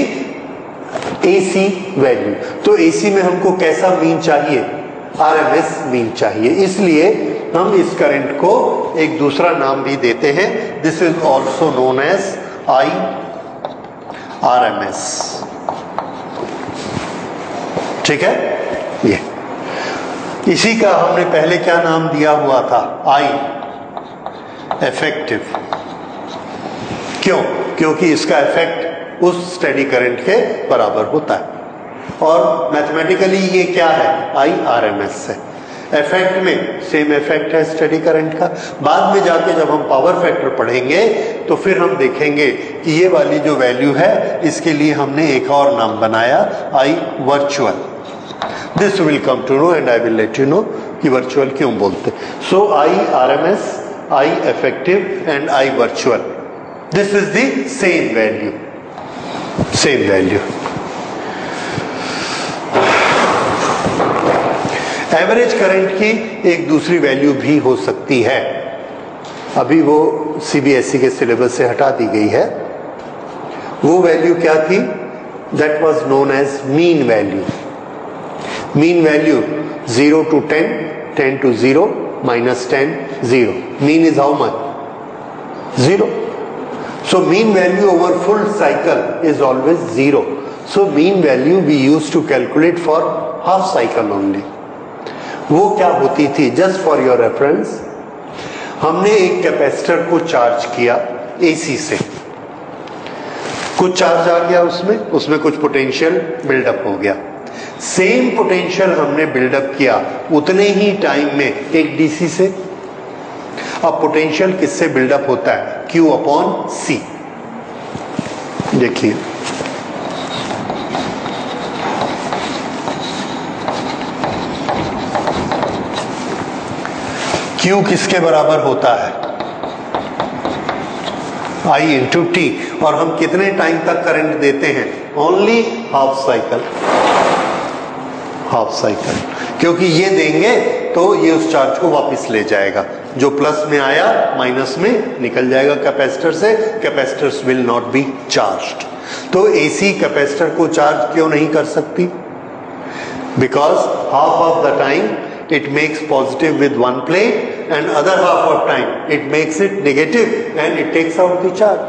AC value. तो AC में हमको कैसा मीन चाहिए? RMS मीन चाहिए. इसलिए हम इस करंट को एक दूसरा नाम भी देते हैं. This is also known as IRMS. ठीक है. ये इसी का हमने पहले क्या नाम दिया हुआ था? I effective. क्यों? क्योंकि इसका इफेक्ट उस स्टेडी करंट के बराबर होता है. और मैथमेटिकली ये क्या है? IRMS है. इफेक्ट में सेम इफेक्ट है स्टेडी करंट का. बाद में जाके जब हम पावर फैक्टर पढ़ेंगे तो फिर हम देखेंगे कि ये वाली जो वैल्यू है इसके लिए हमने एक और नाम बनाया, I virtual. This will come to know and I will let you know कि वर्चुअल क्यों बोलते. So IRMS, I effective and I virtual. This is the same value, same value. Average current की एक दूसरी वैल्यू भी हो सकती है. अभी वो CBSE के सिलेबस से हटा दी गई है. वो वैल्यू क्या थी? That was known as mean value. Mean value 0 to 10, 10 to 0, minus 10, 0. Mean is how much? 0. So mean value over full cycle is always 0. So mean value we used to calculate for half cycle only. वो क्या होती थी? Just for your reference, हमने एक capacitor को charge किया AC से. कुछ चार्ज आ गया उसमें कुछ पोटेंशियल बिल्डअप हो गया. सेम पोटेंशियल हमने बिल्डअप किया उतने ही टाइम में एक DC से. अब पोटेंशियल किससे बिल्डअप होता है? Q/C. देखिए Q किसके बराबर होता है? I into T. और हम कितने टाइम तक करंट देते हैं? Only half cycle. Half cycle. क्योंकि ये देंगे तो ये उस चार्ज को वापस ले जाएगा. जो प्लस में आया माइनस में निकल जाएगा कैपेसिटर से. Capacitors will not be charged. तो AC कैपेसिटर को चार्ज क्यों नहीं कर सकती? Because half of the time it makes positive with one plate and other half of time it makes it negative and it takes out the charge.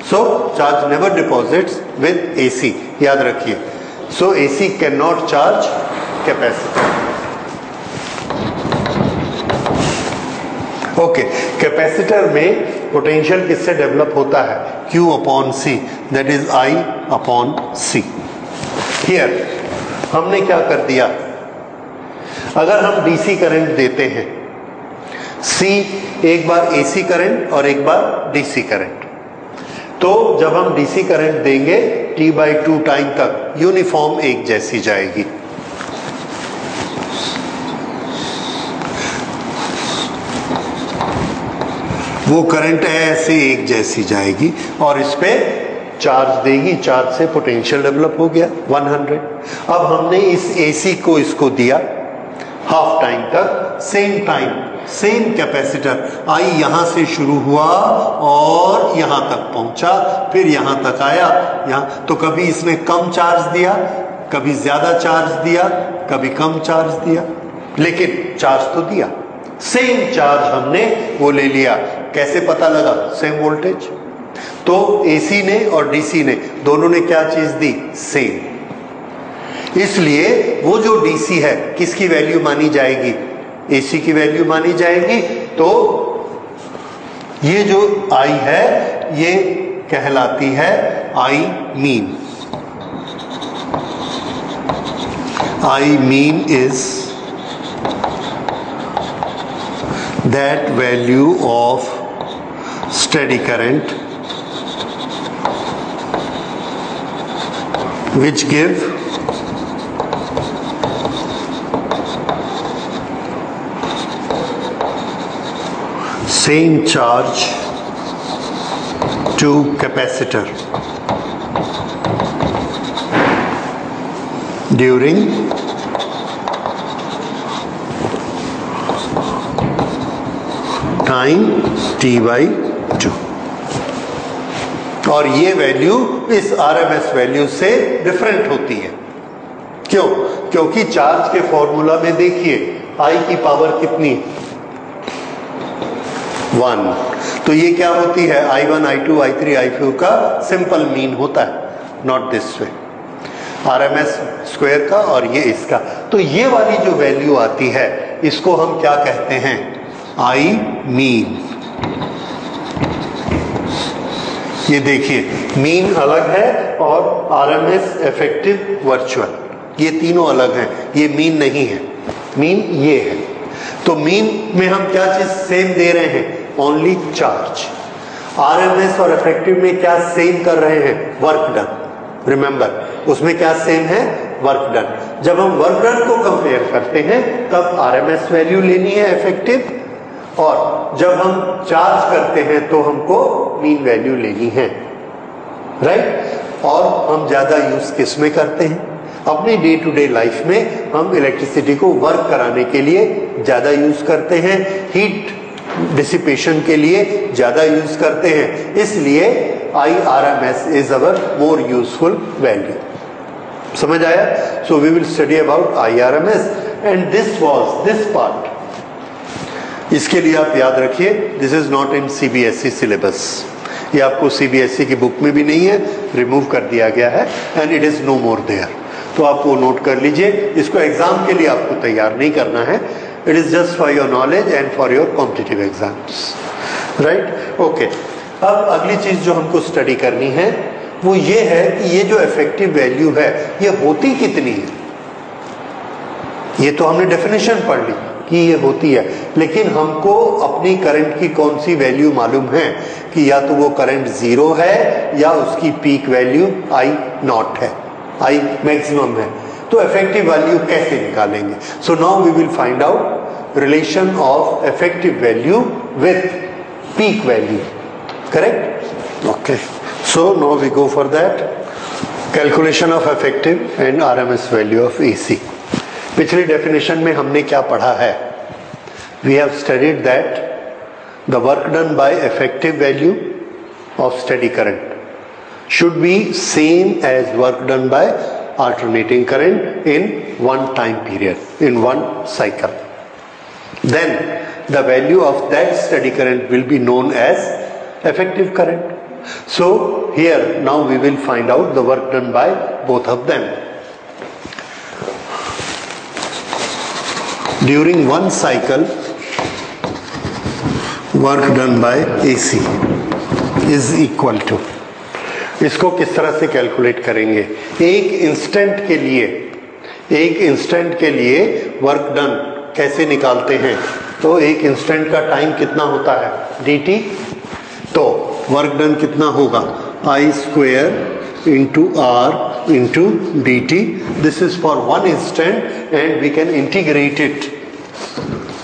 So charge never deposits with AC. याद रखिए. So AC cannot charge capacitor. Okay, capacitor में potential किससे develop होता है? Q/C. That is I/C. Here हमने क्या कर दिया? अगर हम DC करंट देते हैं, C एक बार AC करंट और एक बार DC करंट। तो जब हम DC करंट देंगे T/2 टाइम तक यूनिफॉर्म एक जैसी जाएगी। वो करंट ऐसे एक जैसी जाएगी और इस पे चार्ज देगी, चार्ज से पोटेंशियल डेवलप हो गया 100। अब हमने इस AC को इसको दिया हाफ टाइम तक, same time same capacitor I यहां से शुरू हुआ और यहां तक पहुंचा, फिर यहां तक आया, यहां तो कभी इसने कम चार्ज दिया, कभी ज्यादा चार्ज दिया, कभी कम चार्ज दिया, लेकिन चार्ज तो दिया। सेम चार्ज हमने वो ले लिया। कैसे पता लगा? Same voltage. तो AC ने और DC ने दोनों ने क्या चीज दी? सेम। इसलिए वो जो DC है किसकी वैल्यू मानी जाएगी? AC की वैल्यू मानी जाएगी। तो ये जो I है ये कहलाती है I mean। I mean is that value of steady current which give same charge to capacitor during time T/2। और ये वैल्यू इस RMS वैल्यू से डिफरेंट होती है। क्यों? क्योंकि चार्ज के फॉर्मूला में देखिए I की पावर कितनी? 1। तो ये क्या होती है? I1, I2, I3, I4 का सिंपल मीन होता है, not this way, RMS square का और ये इसका। तो ये वाली जो वैल्यू आती है इसको हम क्या कहते हैं? I mean। ये देखिए मीन अलग है और RMS इफेक्टिव वर्चुअल, ये तीनों अलग हैं। ये मीन नहीं है, मीन ये है। तो मीन में हम क्या चीज सेम दे रहे हैं? Only charge. RMS और इफेक्टिव में क्या सेम कर रहे हैं? Work done. रिमेंबर उसमें क्या सेम है? Work done. जब हम वर्क डन को कंपेयर करते हैं तब RMS वैल्यू लेनी है इफेक्टिव, और जब हम चार्ज करते हैं तो हमको मीन वैल्यू लेनी है, राइट। और हम ज्यादा यूज किस में करते हैं? अपनी डे टू डे लाइफ में हम इलेक्ट्रिसिटी को वर्क कराने के लिए ज्यादा यूज करते हैं, हीट डिसिपेशन के लिए ज्यादा यूज करते हैं। इसलिए IRMS is our more useful value. समझ आया? So we will study about IRMS and this part. इसके लिए आप याद रखिए, this is not in CBSE syllabus. ये आपको CBSE की बुक में भी नहीं है, रिमूव कर दिया गया है and it is no more there. तो आप वो नोट कर लीजिए। इसको एग्जाम के लिए आपको तैयार नहीं करना है, it is just for your knowledge and for your competitive exams, right. Okay, अब अगली चीज जो हमको स्टडी करनी है वो ये है कि ये जो इफेक्टिव वैल्यू है ये होती कितनी है। ये तो हमने डेफिनेशन पढ़ ली कि ये होती है, लेकिन हमको अपनी करंट की कौन सी वैल्यू मालूम है कि या तो वो करंट 0 है या उसकी पीक वैल्यू I0 है, I मैक्सिमम है। तो इफेक्टिव वैल्यू कैसे निकालेंगे? So now we will find out relation of effective value with peak value, correct? Okay, so now we go for that calculation of effective and RMS value of AC। पिछली definition में हमने क्या पढ़ा है? We have studied that the work done by effective value of steady current should be same as work done by alternating current in one time period, in one cycle. Then the value of that steady current will be known as effective current. So here now we will find out the work done by both of them. During one cycle, work done by AC is equal to, इसको किस तरह से calculate करेंगे? एक instant के लिए work done कैसे निकालते हैं? तो एक इंस्टेंट का टाइम कितना होता है dt, तो वर्क डन कितना होगा I square into R into d t. This is for one instant and we can integrate it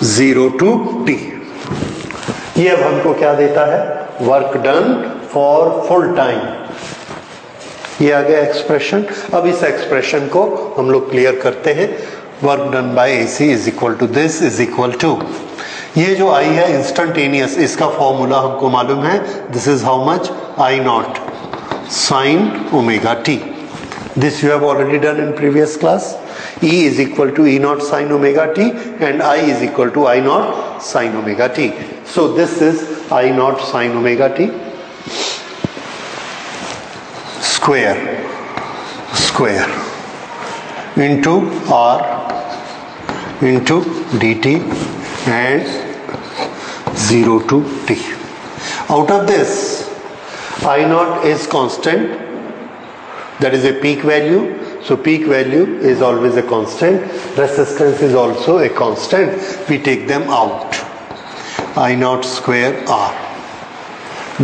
0 to t. ये अब हमको क्या देता है work done for full time. ये आ गया एक्सप्रेशन. अब इस एक्सप्रेशन को हम लोग क्लियर करते हैं. Work done by AC is equal to this is equal to, ये जो I है इंस्टेंटेनियस, इसका फॉर्मूला हमको मालूम है. This is how much I not sine omega T. This you have already done in previous class. E is equal to E naught sin omega t and I is equal to I naught sin omega t. So this is I naught sin omega t square into R into dt and 0 to t. Out of this I naught is constant, that is a peak value. So peak value is always a constant. Resistance is also a constant. We take them out. I naught square R.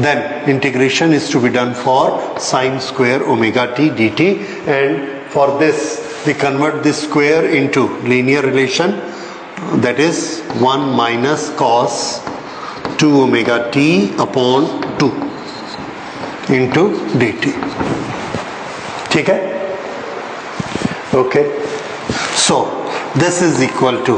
Then integration is to be done for sine square omega t dt, and for this we convert this square into linear relation, that is 1 minus cos 2 omega t upon 2 into dt. ठीक है. Okay, so this is equal to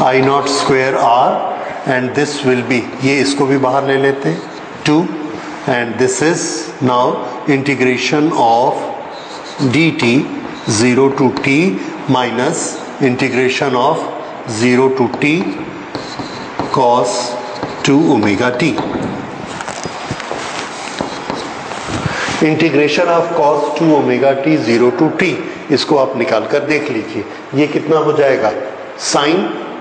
I naught square R and this will be, ये इसको भी बाहर ले लेते हैं 2, and this is now integration of dt 0 to t minus integration of 0 to t cos 2 omega t. Integration of cos 2 omega T 0 to t, इसको आप निकाल कर देख लीजिए. ये कितना हो जाएगा sine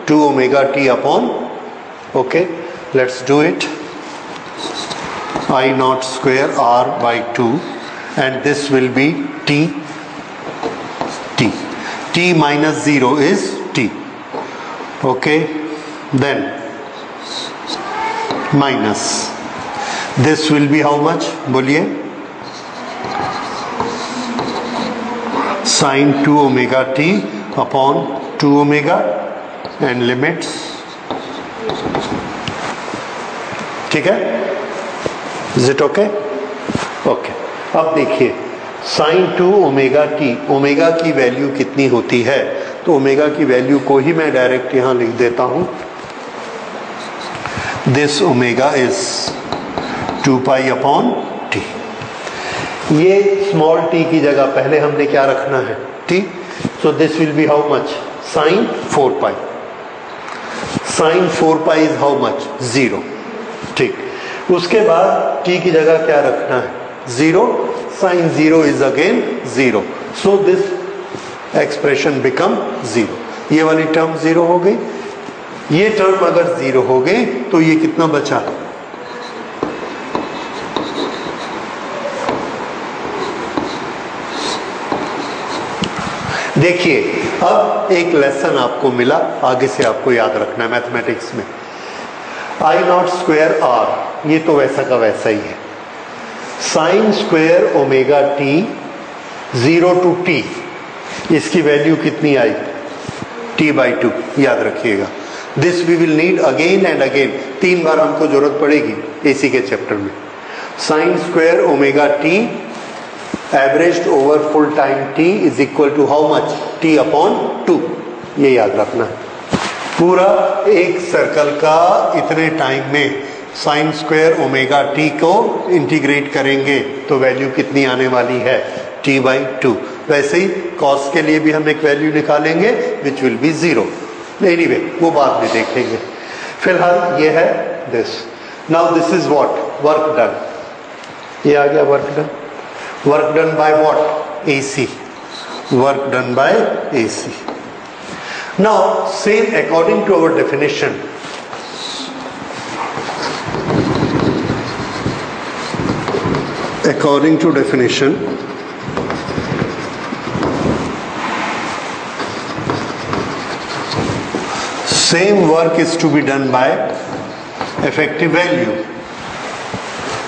2 omega t upon, okay let's do it, I naught square R by 2 and this will be t. T minus 0 is t. Okay, then minus this will be how much बोलिए, sin 2 omega t upon 2 omega and limits. ठीक है, is it okay? Okay. अब देखिए sin 2 omega t, omega की value कितनी होती है, तो ओमेगा की वैल्यू को ही मैं डायरेक्ट यहां लिख देता हूं. This omega is 2 pi upon t. ये स्मॉल टी की जगह पहले हमने क्या रखना है t. So this will be how much sine 4 pi. Sine 4 pi is how much 0. ठीक, उसके बाद टी की जगह क्या रखना है 0. Sine 0 is again 0. So this expression become 0. ये वाली टर्म 0 हो गई. ये टर्म अगर 0 हो गई तो ये कितना बचा, देखिए. अब एक लेसन आपको मिला, आगे से आपको याद रखना है मैथमेटिक्स में. I नॉट स्क्वायर R, ये तो वैसा का वैसा ही है. Sine square omega T 0 to t, इसकी वैल्यू कितनी आई t by 2, याद रखिएगा. This we will need again and again, 3 बार हमको जरूरत पड़ेगी AC के चैप्टर में. Sine square omega T averaged over full time t is equal to how much t upon 2. ये याद रखना है. पूरा एक सर्कल का इतने टाइम में साइन स्क्वायर ओमेगा टी को इंटीग्रेट करेंगे तो वैल्यू कितनी आने वाली है t by 2. वैसे ही कॉस के लिए भी हम एक वैल्यू निकालेंगे विच विल बी 0. एनीवे वो बाद में देखेंगे. फिलहाल ये है this. Now this is what work done. ये आ गया work done. Work done by what? AC. Work done by AC. Now, same according to our definition. According to definition, same work is to be done by effective value.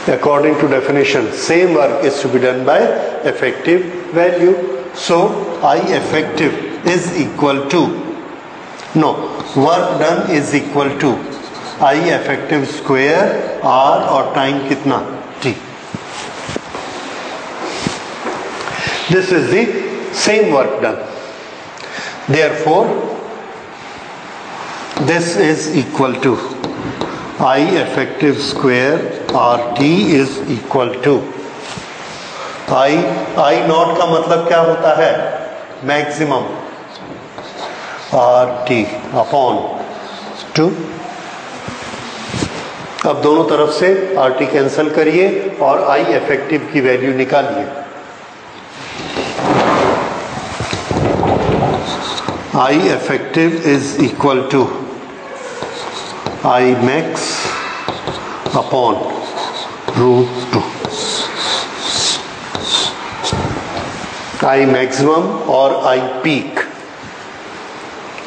According to definition, same work is to be done by effective value. So I effective is equal to, no, work done is equal to I effective square R और time कितना T. This is the same work done. Therefore, this is equal to I effective square RT is equal to I not का मतलब क्या होता है, maximum RT upon 2. अब दोनों तरफ से RT कैंसिल करिए और I effective की वैल्यू निकालिए. I effective is equal to I max upon root 2. I maximum और I peak.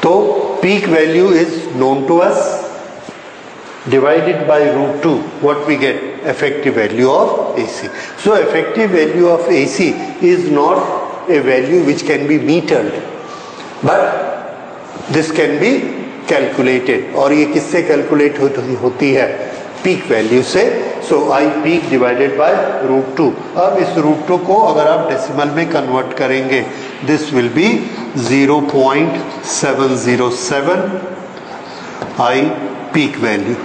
तो peak value is known to us, divided by root 2, what we get? Effective value of AC. So effective value of AC is not a value which can be metered, but this can be calculated. और ये किससे calculate होती है? Peak value से. So I peak divided by root 2. अब इस root 2 को अगर आप डेसिमल में कन्वर्ट करेंगे, this will be 0.707 I peak value.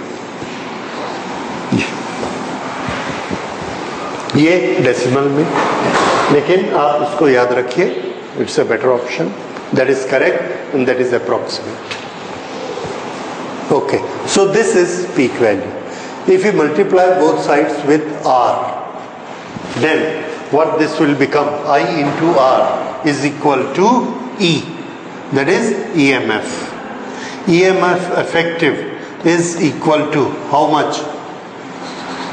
ये डेसिमल में, लेकिन आप इसको याद रखिए, it's a better option. That is correct and that is approximate. Okay, so this is peak value. If we multiply both sides with R, then what this will become? I into R is equal to E, that is EMF. EMF effective is equal to how much?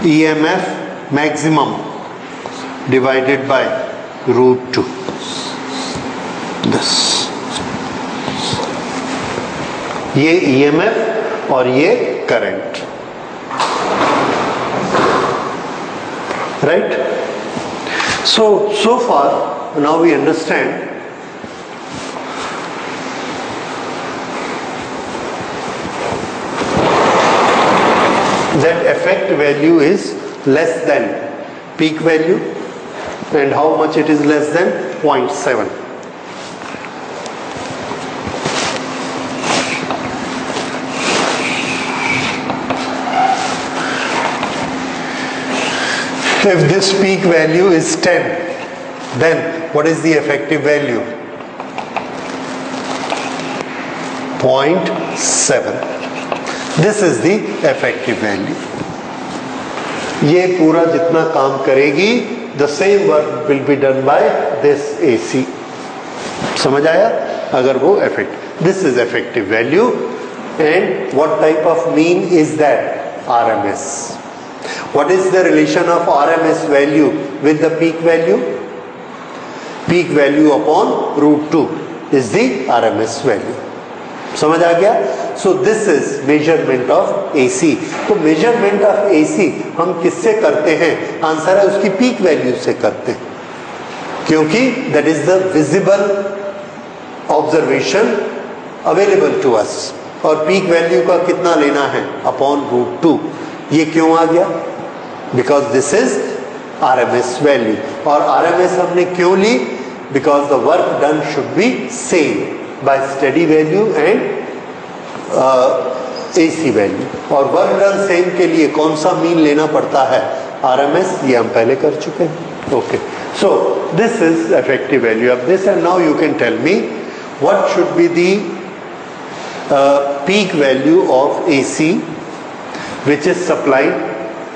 EMF maximum divided by root 2. This. ये EMF और ये current, right? So far now we understand that effect value is less than peak value, and how much it is less than 0.7. If this peak value is 10, then what is the effective value? 0.7. This is the effective value. ये पूरा जितना काम करेगी, the same work will be done by this AC. समझ आया? अगर वो effect. This is effective value, and what type of mean is that? RMS. What is the relation of RMS value with the peak value? Peak value upon root 2 is the RMS value. समझ आ गया? So this is measurement of AC. तो measurement of AC हम किससे करते हैं? Answer है उसकी peak value से करते हैं, क्योंकि that is the visible observation available to us. और peak value का कितना लेना है? Upon root 2. ये क्यों आ गया? Because this is RMS value. और RMS हमने क्यों ली? Because the work done should be same by steady value and AC value. और work done same के लिए कौन सा मीन लेना पड़ता है? RMS. ये हम पहले कर चुके हैं. Okay. So this is effective value of this, and now you can tell me what should be the peak value of AC which is supplied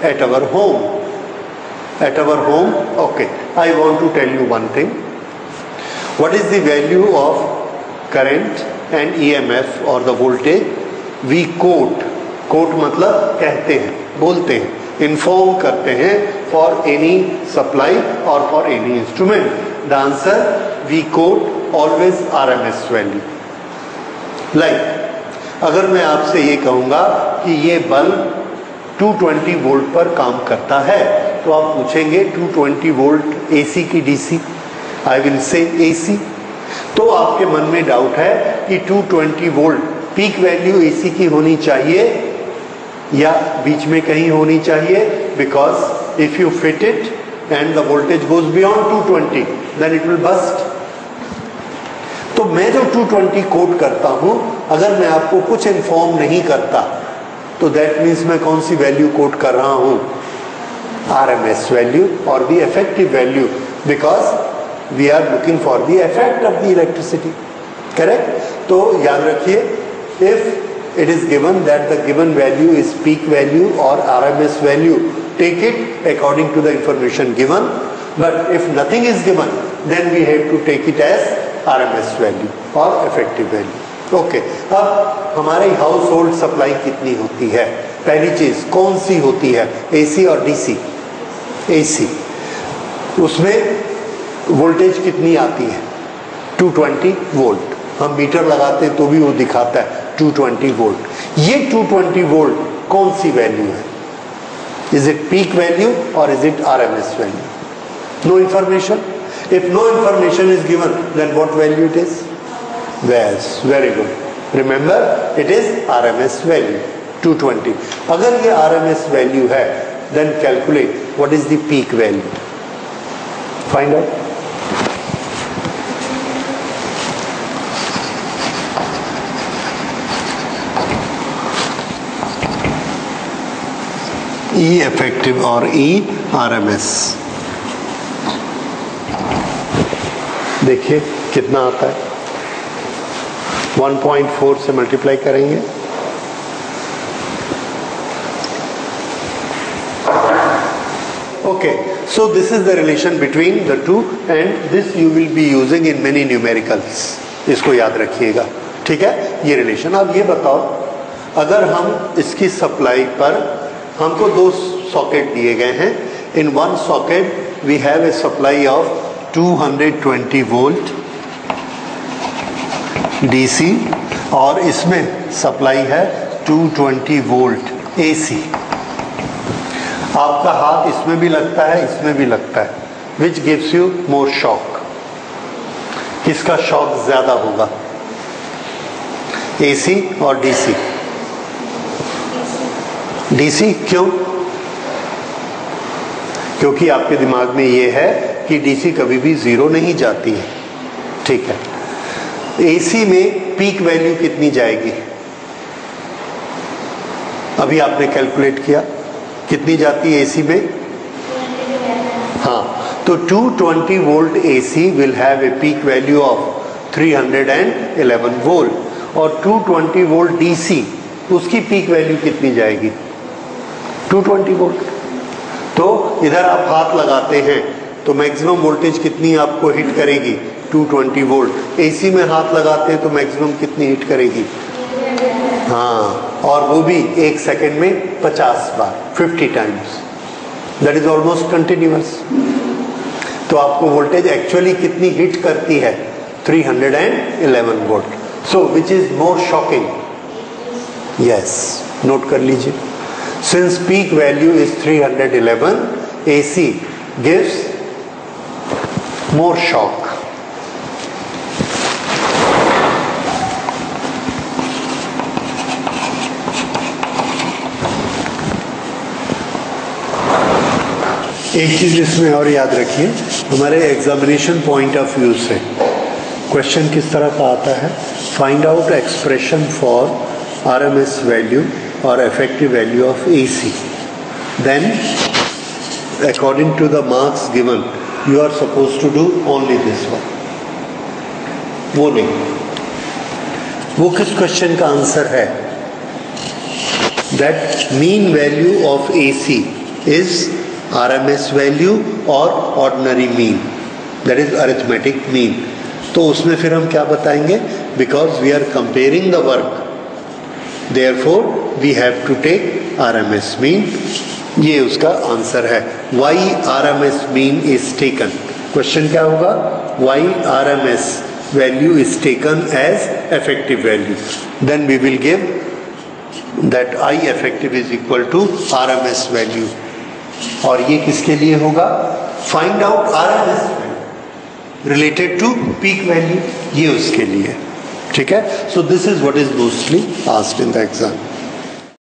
at our home. At our home, okay, I want to tell you one thing. What is the value of current and EMF or the voltage? We quote मतलब कहते हैं, बोलते हैं, inform करते हैं for any supply or for any instrument. The answer, we quote always RMS value. Like अगर मैं आपसे ये कहूँगा कि ये बल्ब 220 वोल्ट पर काम करता है, तो आप पूछेंगे 220 वोल्ट एसी की DC? I will say AC. तो आपके मन में डाउट है कि 220 वोल्ट पीक वैल्यू एसी की होनी चाहिए या बीच में कहीं होनी चाहिए, because if you fit it and the voltage goes beyond 220 then it will bust. तो मैं जो 220 कोट करता हूं, अगर मैं आपको कुछ इन्फॉर्म नहीं करता तो दैट मीन्स मैं कौन सी वैल्यू कोट कर रहा हूं? RMS वैल्यू और the effective value, because we are looking for the effect of the electricity, correct? तो याद रखिए, if it is given that the given value is peak value और RMS value, take it according to the information given, but if nothing is given then we have to take it as RMS value और effective value. Okay, अब हमारी house hold supply कितनी होती है? पहली चीज कौन सी होती है, एसी और डीसी? एसी, उसमें वोल्टेज कितनी आती है? 220 वोल्ट। हम मीटर लगाते हैं तो भी वो दिखाता है 220 वोल्ट। ये 220 वोल्ट कौन सी वैल्यू है? इज इट पीक वैल्यू और is it RMS value? No information. If no information is given, then what value it is? Yes, very good. Remember, it is RMS value, 220. अगर ये RMS value है, then calculate what is the peak value. Find out. E effective और E RMS. देखिए कितना आता है, 1.4 से multiply करेंगे, okay. So this is the relation between the two and this you will be using in many numericals, इसको याद रखिएगा, ठीक है? ये रिलेशन। अब ये बताओ, अगर हम इसकी सप्लाई पर, हमको दो सॉकेट दिए गए हैं, in one socket we have a supply of 220 volt DC और इसमें सप्लाई है 220 वोल्ट AC। आपका हाथ इसमें भी लगता है, इसमें भी लगता है, which gives you more shock? किसका शॉक ज्यादा होगा, AC और DC? DC। क्यों? क्योंकि आपके दिमाग में ये है कि डीसी कभी भी जीरो नहीं जाती है, ठीक है? एसी में पीक वैल्यू कितनी जाएगी? अभी आपने कैलकुलेट किया, कितनी जाती है एसी में? हाँ, तो 220 volt AC will have a peak value of 311 volt और 220 वोल्ट डीसी, उसकी पीक वैल्यू कितनी जाएगी? 220 वोल्ट। तो इधर आप हाथ लगाते हैं तो मैक्सिमम वोल्टेज कितनी आपको हिट करेगी? 220 वोल्ट। एसी में हाथ लगाते हैं तो मैक्सिमम कितनी हिट करेगी? हाँ, और वो भी एक सेकंड में 50 बार, 50 times. That is almost continuous. तो आपको वोल्टेज एक्चुअली कितनी हिट करती है? 311 volt. So which is more shocking? Yes, note कर लीजिए। Since peak value is 311, AC gives more shock. एक चीज इसमें और याद रखिए, हमारे एग्जामिनेशन पॉइंट ऑफ व्यू से क्वेश्चन किस तरह का आता है? Find out expression for RMS value और effective value of AC. Then, according to the marks given, you are supposed to do only this one. वो नहीं, वो किस क्वेश्चन का आंसर है? That mean value of AC is RMS value और ordinary mean, that is arithmetic mean. तो उसमें फिर हम क्या बताएंगे? Because we are comparing the work, therefore we have to take RMS mean. ये उसका आंसर है। Why RMS mean is taken? Question क्या होगा? Why RMS value is taken as effective value. Then we will give that I effective is equal to RMS value. और ये किसके लिए होगा? Find out RMS value related to peak value, ये उसके लिए. ठीक है? So this is what is mostly asked in the exam.